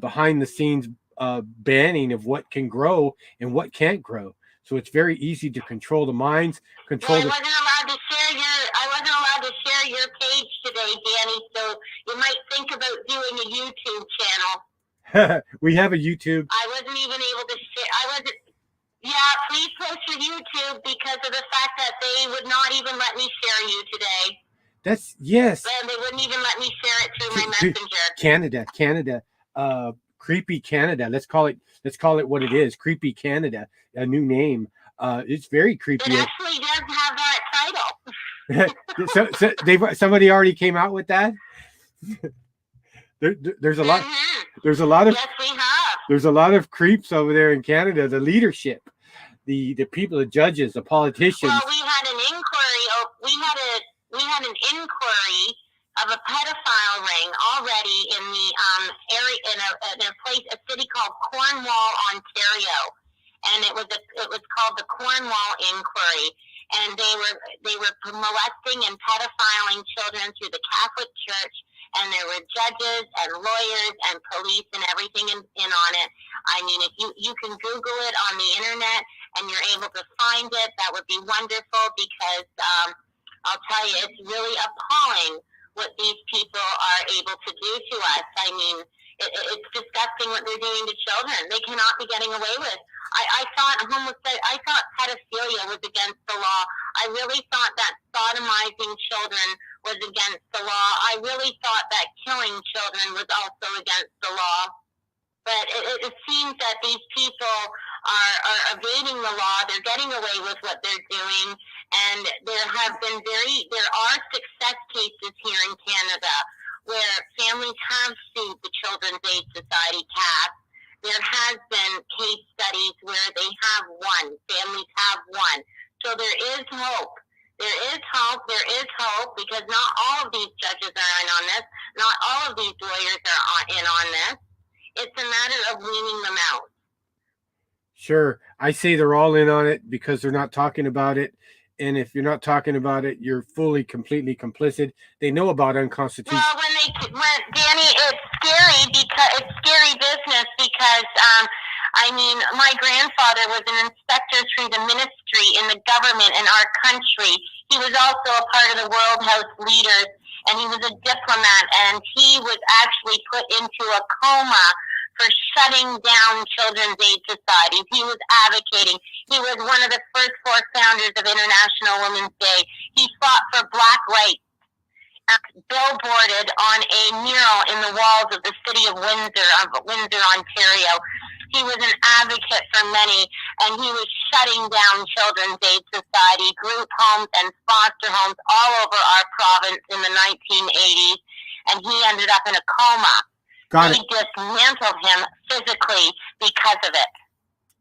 behind the scenes banning of what can grow and what can't grow. So it's very easy to control the minds. I wasn't allowed to share your page today, Danny. So you might think about doing a YouTube channel. We have a YouTube. I wasn't even able to share. Yeah, please post your YouTube because of the fact that they would not even let me share you today. That's yes. And they wouldn't even let me share it through my messenger. Canada. Creepy Canada. Let's call it what it is. Creepy Canada. A new name. It's very creepy. It actually does have that title. So somebody already came out with that. There's a lot. Mm-hmm. There's a lot of. Yes, we have. There's a lot of creeps over there in Canada. The leadership, the people, the judges, the politicians. Well, we had an inquiry. We had an inquiry of a pedophile ring already in the area in a city called Cornwall, Ontario, and it was called the Cornwall Inquiry, and they were molesting and pedophiling children through the Catholic Church. And there were judges and lawyers and police and everything in on it. I mean, if you can Google it on the internet and you're able to find it, that would be wonderful because I'll tell you, it's really appalling what these people are able to do to us. I mean, it's disgusting what they're doing to children. They cannot be getting away with. I thought pedophilia was against the law. I really thought that sodomizing children was against the law. I really thought that killing children was also against the law. But it seems that these people are evading the law. They're getting away with what they're doing. And there are success cases here in Canada where families have sued the Children's Aid Society, CAS. There has been case studies where they have won. Families have won. So there is hope. There is hope because not all of these judges are in on this. Not all of these lawyers are in on this. It's a matter of weaning them out. Sure. I say they're all in on it because they're not talking about it. And if you're not talking about it, you're fully, completely complicit. They know about unconstitutional. Well, Danny, it's scary because it's scary business because, my grandfather was an inspector through the ministry in the government in our country. He was also a part of the World House Leaders, and he was a diplomat, and he was actually put into a coma for shutting down Children's Aid Societies. He was advocating. He was one of the first 4 founders of International Women's Day. He fought for black rights, billboarded on a mural in the walls of the city of Windsor, Ontario. He was an advocate for many, and he was shutting down Children's Aid Society, group homes, and foster homes all over our province in the 1980s, and he ended up in a coma. We dismantled him physically because of it.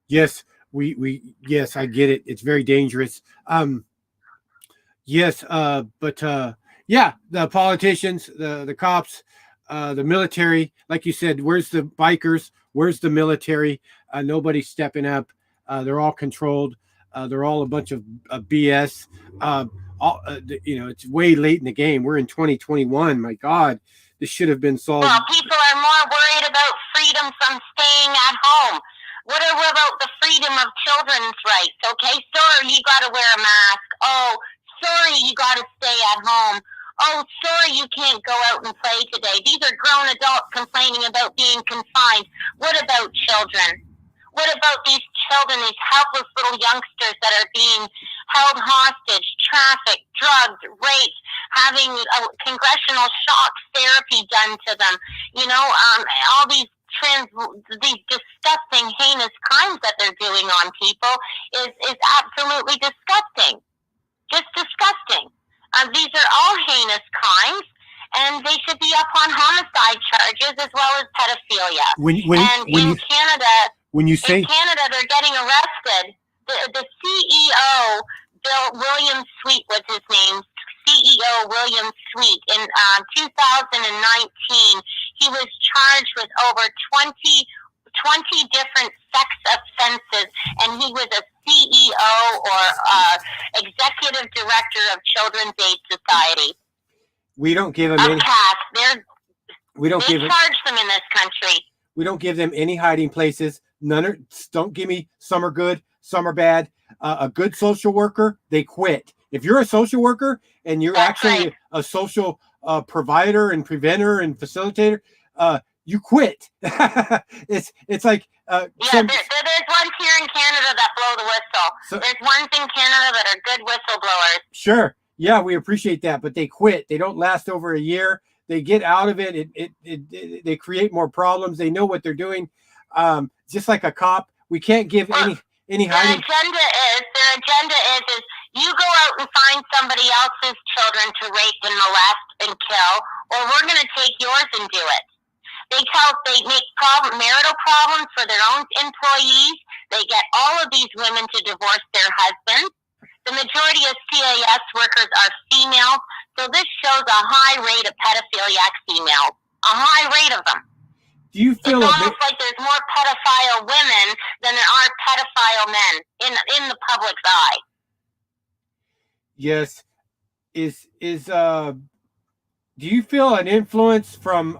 Yes, yes, I get it. It's very dangerous. Yes, but the politicians, the cops, the military, like you said, where's the bikers? Where's the military? Nobody's stepping up. They're all controlled. They're all a bunch of BS. It's way late in the game. We're in 2021. My God, this should have been solved. Well, people are more worried about freedom from staying at home. What about the freedom of children's rights? Okay, sorry, you got to wear a mask. Oh, sorry, you got to stay at home. Oh, sorry, you can't go out and play today. These are grown adults complaining about being confined. What about children? What about these children, these helpless little youngsters that are being held hostage, trafficked, drugged, raped, having congressional shock therapy done to them? You know, all these disgusting, heinous crimes that they're doing on people is absolutely disgusting. Just disgusting. These are all heinous crimes, and they should be up on homicide charges as well as pedophilia. In Canada, they're getting arrested. The CEO, William Sweet was his name, CEO William Sweet, in 2019, he was charged with over 20 different sex offenses, and he was a CEO or executive director of Children's Aid Society. We don't give them any. They charge them in this country. We don't give them any hiding places. Don't give me some are good, some are bad. A good social worker, they quit. If you're a social worker and you're actually a social provider and preventer and facilitator, you quit. it's like there's ones here in Canada that blow the whistle. There's ones in Canada that are good whistleblowers. Sure, yeah, we appreciate that, but they quit. They don't last over a year. They get out of it. They create more problems. They know what they're doing. Just like a cop, we can't give any hiding. Their agenda is you go out and find somebody else's children to rape and molest and kill, or we're going to take yours and do it. They make marital problems for their own employees. They get all of these women to divorce their husbands. The majority of CAS workers are females, so this shows a high rate of pedophiliac females, a high rate of them. Do you feel it's almost like there's more pedophile women than there are pedophile men in the public's eye? Yes. Do you feel an influence from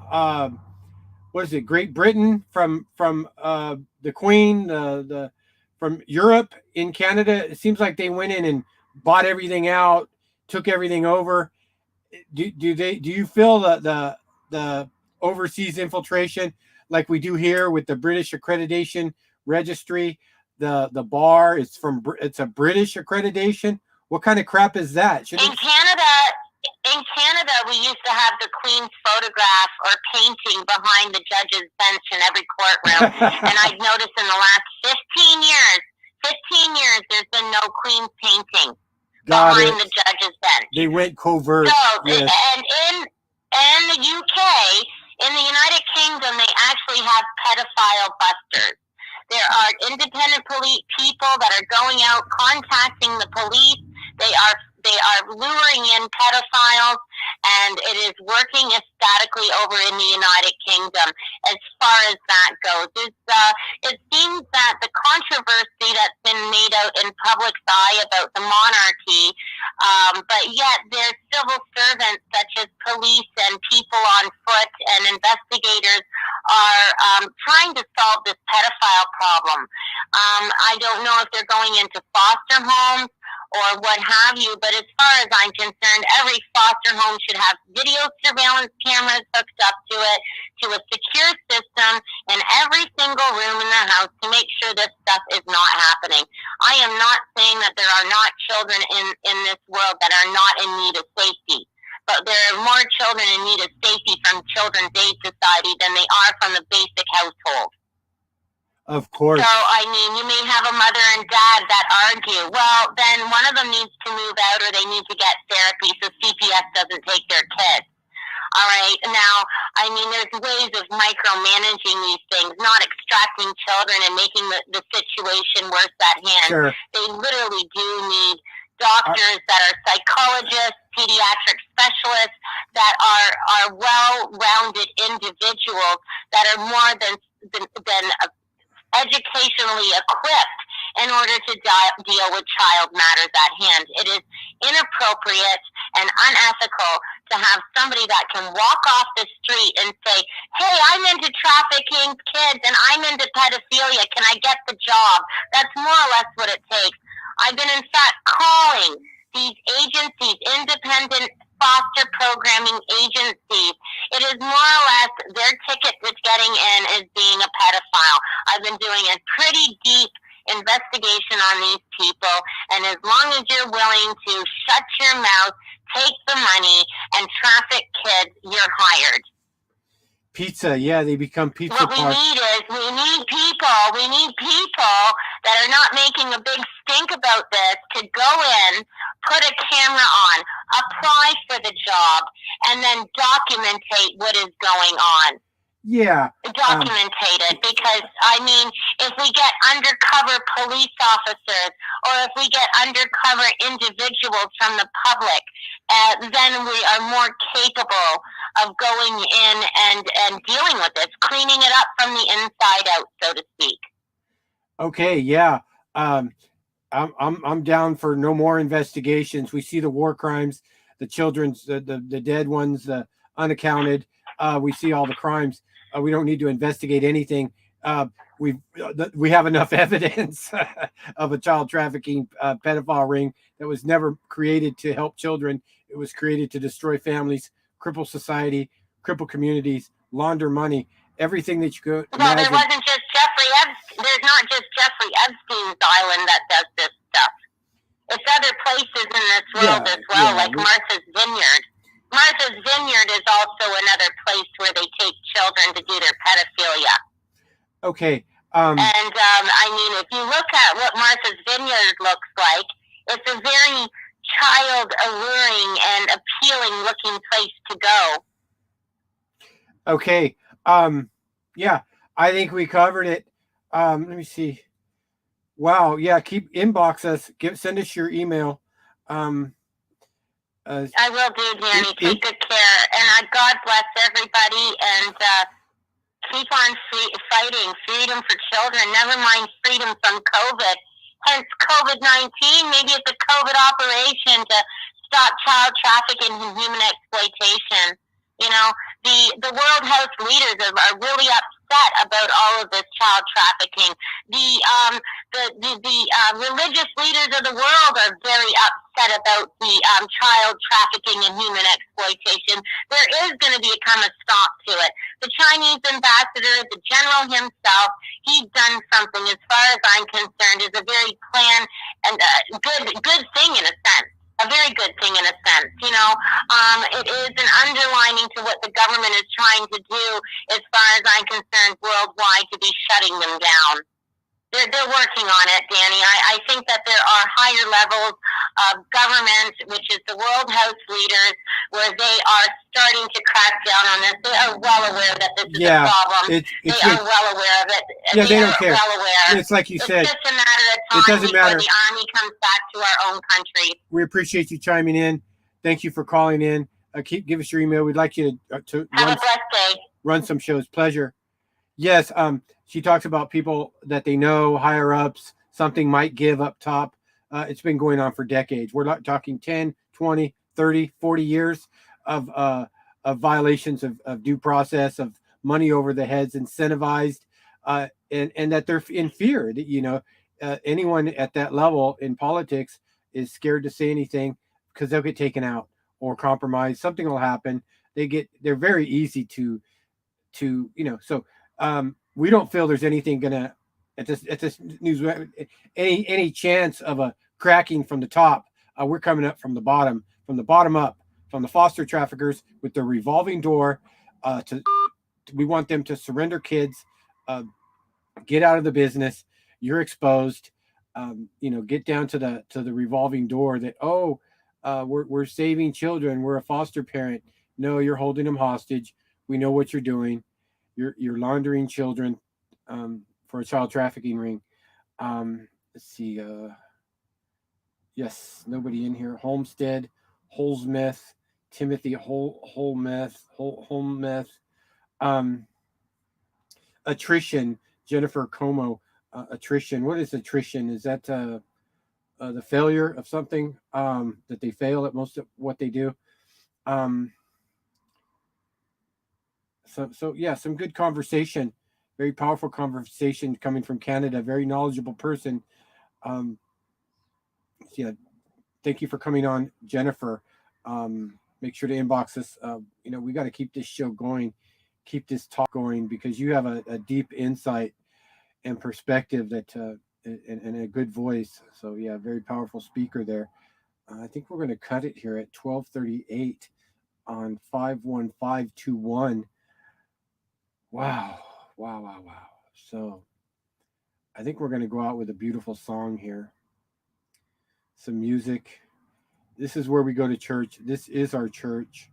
what is it, Great Britain, from the Queen, from Europe in Canada? It seems like they went in and bought everything out, took everything over. Do you feel the overseas infiltration like we do here with the British Accreditation Registry? The bar it's a British accreditation. What kind of crap is that? In Canada, we used to have the Queen's photograph or painting behind the judge's bench in every courtroom. And I've noticed in the last 15 years, there's been no Queen's painting behind the judge's bench. They went covert. Yes. And in the UK, in the United Kingdom, they actually have pedophile busters. There are independent police people that are going out contacting the police. They are luring in pedophiles, and it is working ecstatically over in the United Kingdom as far as that goes. It seems that the controversy that's been made out in public's eye about the monarchy, but yet there's civil servants such as police and people on foot and investigators are trying to solve this pedophile problem. I don't know if they're going into foster homes or what have you, but as far as I'm concerned, every foster home should have video surveillance cameras hooked up to it, to a secure system in every single room in the house to make sure this stuff is not happening. I am not saying that there are not children in this world that are not in need of safety, but there are more children in need of safety from Children's Aid Society than they are from the basic household. Of course. So, I mean, you may have a mother and dad that argue. Well, then one of them needs to move out or they need to get therapy so CPS doesn't take their kids. All right. Now, I mean, there's ways of micromanaging these things, not extracting children and making the situation worse at hand. Sure. They literally do need doctors that are psychologists, pediatric specialists, that are well-rounded individuals that are more than educationally equipped in order to deal with child matters at hand. It is inappropriate and unethical to have somebody that can walk off the street and say, hey, I'm into trafficking kids and I'm into pedophilia. Can I get the job? That's more or less what it takes. I've been, in fact, calling these agencies, independent foster programming agencies. It is more or less their ticket that's getting in is being a pedophile. I've been doing a pretty deep investigation on these people, and as long as you're willing to shut your mouth, take the money, and traffic kids, you're hired. Pizza, yeah, they become pizza What we parts. need is we need people that are not making a big stink about this to go in, put a camera on, apply for the job, and then documentate what is going on. Yeah. Documented, because I mean, if we get undercover police officers or if we get undercover individuals from the public, then we are more capable of going in and dealing with this, cleaning it up from the inside out, so to speak. Okay, yeah. I'm down for no more investigations. We see the war crimes, the children's, the dead ones, the unaccounted. We see all the crimes. We don't need to investigate anything. We have enough evidence of a child trafficking pedophile ring that was never created to help children. It was created to destroy families, cripple society, cripple communities, launder money, everything that you could imagine. Well, there wasn't just Jeffrey Epstein. There's not just Jeffrey Epstein's island that does this stuff. It's other places in this world as well, like Martha's Vineyard. Martha's Vineyard is also another place where they take children to do their pedophilia. Okay. I mean, if you look at what Martha's Vineyard looks like, it's a very child alluring and appealing looking place to go. Okay. Yeah, I think we covered it. Let me see. Wow. Yeah. Keep inbox us. Send us your email. I will do, Danny. Take good care. And God bless everybody. And keep on fighting. Freedom for children. Never mind freedom from COVID. Hence COVID-19. Maybe it's a COVID operation to stop child trafficking and human exploitation. You know, the World Health leaders are really upset about all of this child trafficking. The religious leaders of the world are very upset about the child trafficking and human exploitation. There is going to become a stop to it. The Chinese ambassador, the general himself, he's done something, as far as I'm concerned, is a very planned and good thing in a sense. A very good thing in a sense, you know. It is an underlining to what the government is trying to do, as far as I'm concerned, worldwide, to be shutting them down. They're working on it, Danny. I think that there are higher levels of government, which is the World Health leaders, where they are starting to crack down on this. They are well aware that this is a problem. They are well aware of it. Yeah, they don't care. Well aware. It's like you said. It's just a matter of time before the army comes back to our own country. We appreciate you chiming in. Thank you for calling in. Give us your email. We'd like you to have a blessed day. Run some shows. Pleasure. Yes. She talks about people that they know, higher ups, something might give up top. It's been going on for decades. We're not talking 10, 20, 30, 40 years of violations of due process, of money over the heads, incentivized, and that they're in fear. You know, anyone at that level in politics is scared to say anything because they'll get taken out or compromised. Something will happen. They're very easy to so we don't feel there's anything gonna at this news any chance of a cracking from the top. We're coming up from the bottom up, from the foster traffickers with the revolving door. We want them to surrender kids, get out of the business. You're exposed. Get down to the revolving door that we're saving children. We're a foster parent. No, you're holding them hostage. We know what you're doing. You're laundering children for a child trafficking ring. Let's see. Yes, nobody in here. Homestead, Holmesmith, Timothy Holmesmith. Attrition, Jennifer Como. Attrition. What is attrition? Is that the failure of something, that they fail at most of what they do? So yeah, some good conversation, very powerful conversation coming from Canada. Very knowledgeable person. Yeah, thank you for coming on, Jennifer. make sure to inbox us. We got to keep this show going, keep this talk going, because you have a deep insight and perspective that and a good voice. So yeah, very powerful speaker there. I think we're going to cut it here at 12:38 on 51521. Wow. So I think we're going to go out with a beautiful song here. Some music. This is where we go to church. This is our church.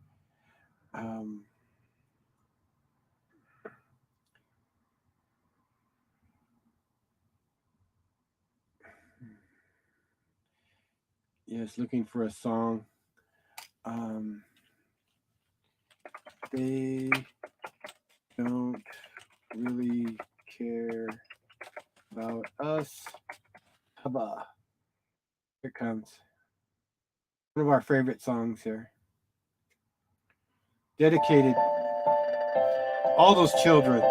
Yes, looking for a song. They don't really care about us. Hubba. Here it comes. One of our favorite songs here. Dedicated all those children.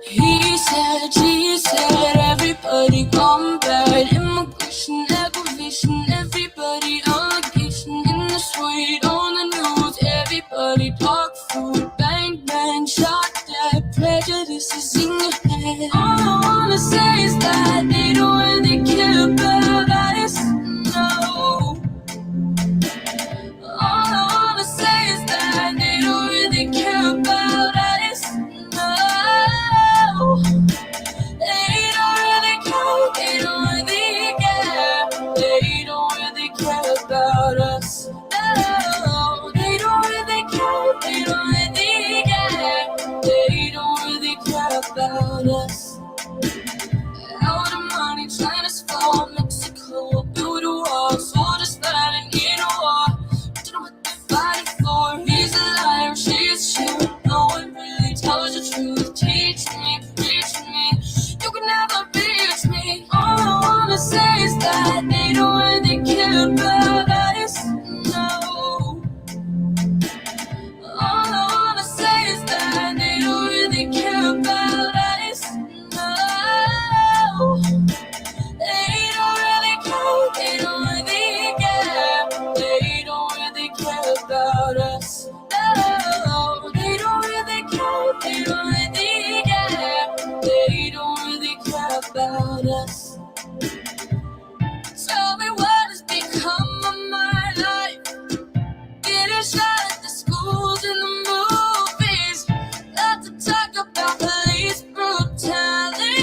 He said, she said, everybody gone bad. Immigration, aggravation, everybody allegation. In the street, on the news, everybody talk food. Bang, bang, shot dead, prejudices in your head. All I wanna say is that they don't really care about us, no. All I wanna say is that they don't really care about us, no. They don't really care, they don't really care. They don't really care about us, no. They don't really care, they don't really care. They don't really care about us. Out of money, China's fall, Mexico, build a wall, soldiers fighting in a war. Don't know what they're fighting for. He's a liar, she's true. No one really tells the truth. Teach me, preach me. You can never reach me. All I wanna say is that they don't really care about us, no. All I wanna say is that they don't really care about us, no. They don't really care, they don't really care. They don't really care about us, no. They don't really care, they don't really care. They don't really care about us. Tell me what has become of my life. Getting shot at the schools and the movies. Not to talk about police brutality.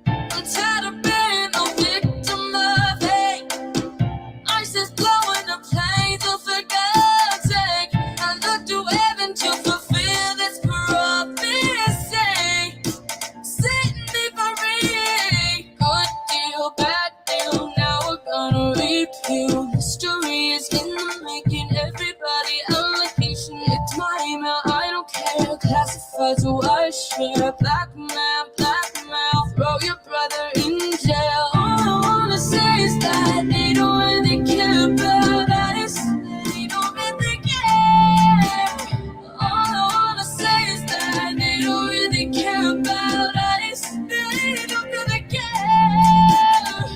I'm tired of being a victim of hate. ISIS blowing up planes, oh for God's sake. I look to heaven to fulfill this prophecy. Set me free. Good deal, bad deal, now we're gonna repeal. History is in the making, everybody allocation. It's my email, I don't care. Classified, so I share. Blackmail, throw your brother in jail. All I wanna say is that they don't really care about us. They don't really care. All I wanna say is that they don't really care about us. They don't really care.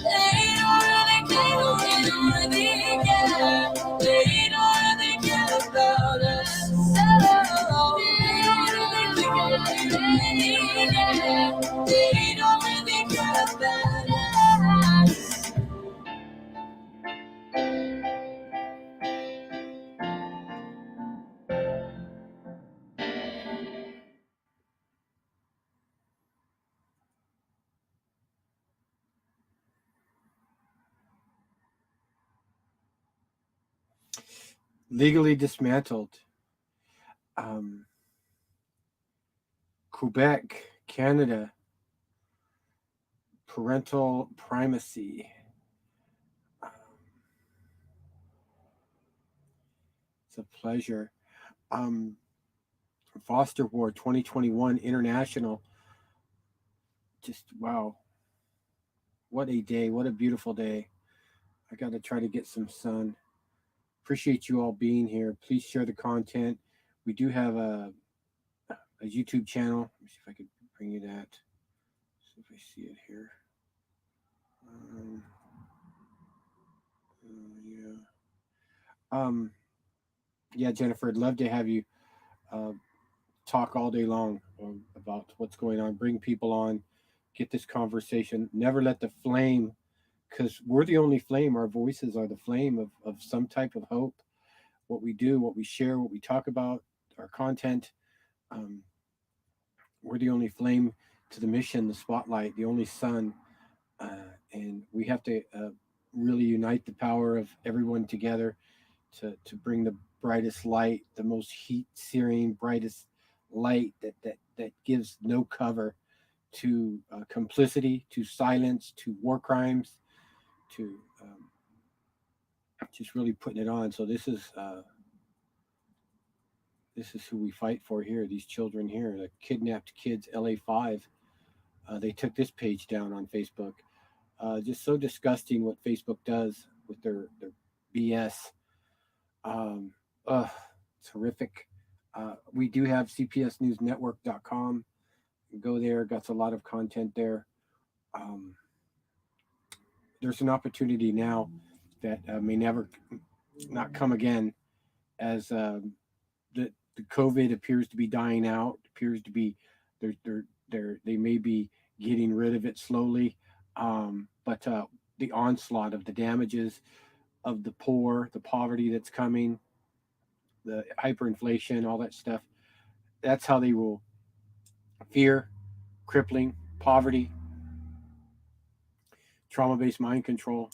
They don't really care. They don't really care. They don't really care about us. No. They don't really care. They don't really care. They don't really care about us. Legally dismantled. Quebec, Canada. Parental primacy. It's a pleasure. Foster Ward 2021 International. Just wow. What a day. What a beautiful day. I got to try to get some sun. Appreciate you all being here. Please share the content. We do have a YouTube channel. Let me see if I could bring you that. See if I see it here. Yeah, Jennifer, I'd love to have you talk all day long about what's going on. Bring people on, get this conversation. Never let the flame, because we're the only flame. Our voices are the flame of some type of hope. What we do, what we share, what we talk about, our content. We're the only flame to the mission, the spotlight, the only sun. And we have to really unite the power of everyone together to bring the brightest light, the most heat searing, brightest light that gives no cover to complicity, to silence, to war crimes, to just really putting it on. So this is who we fight for here. These children here, the kidnapped kids, LA5. They took this page down on Facebook. Just so disgusting what Facebook does with their BS. It's horrific. We do have cpsnewsnetwork.com. Go there. Got a lot of content there. There's an opportunity now that may never not come again, as the COVID appears to be dying out. Appears to be they may be getting rid of it slowly, but the onslaught of the damages of the poor, the poverty that's coming, the hyperinflation, all that stuff. That's how they rule. Fear, crippling, poverty, trauma-based mind control.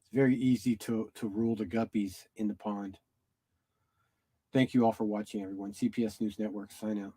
It's very easy to rule the guppies in the pond. Thank you all for watching, everyone. CPS News Network, sign out.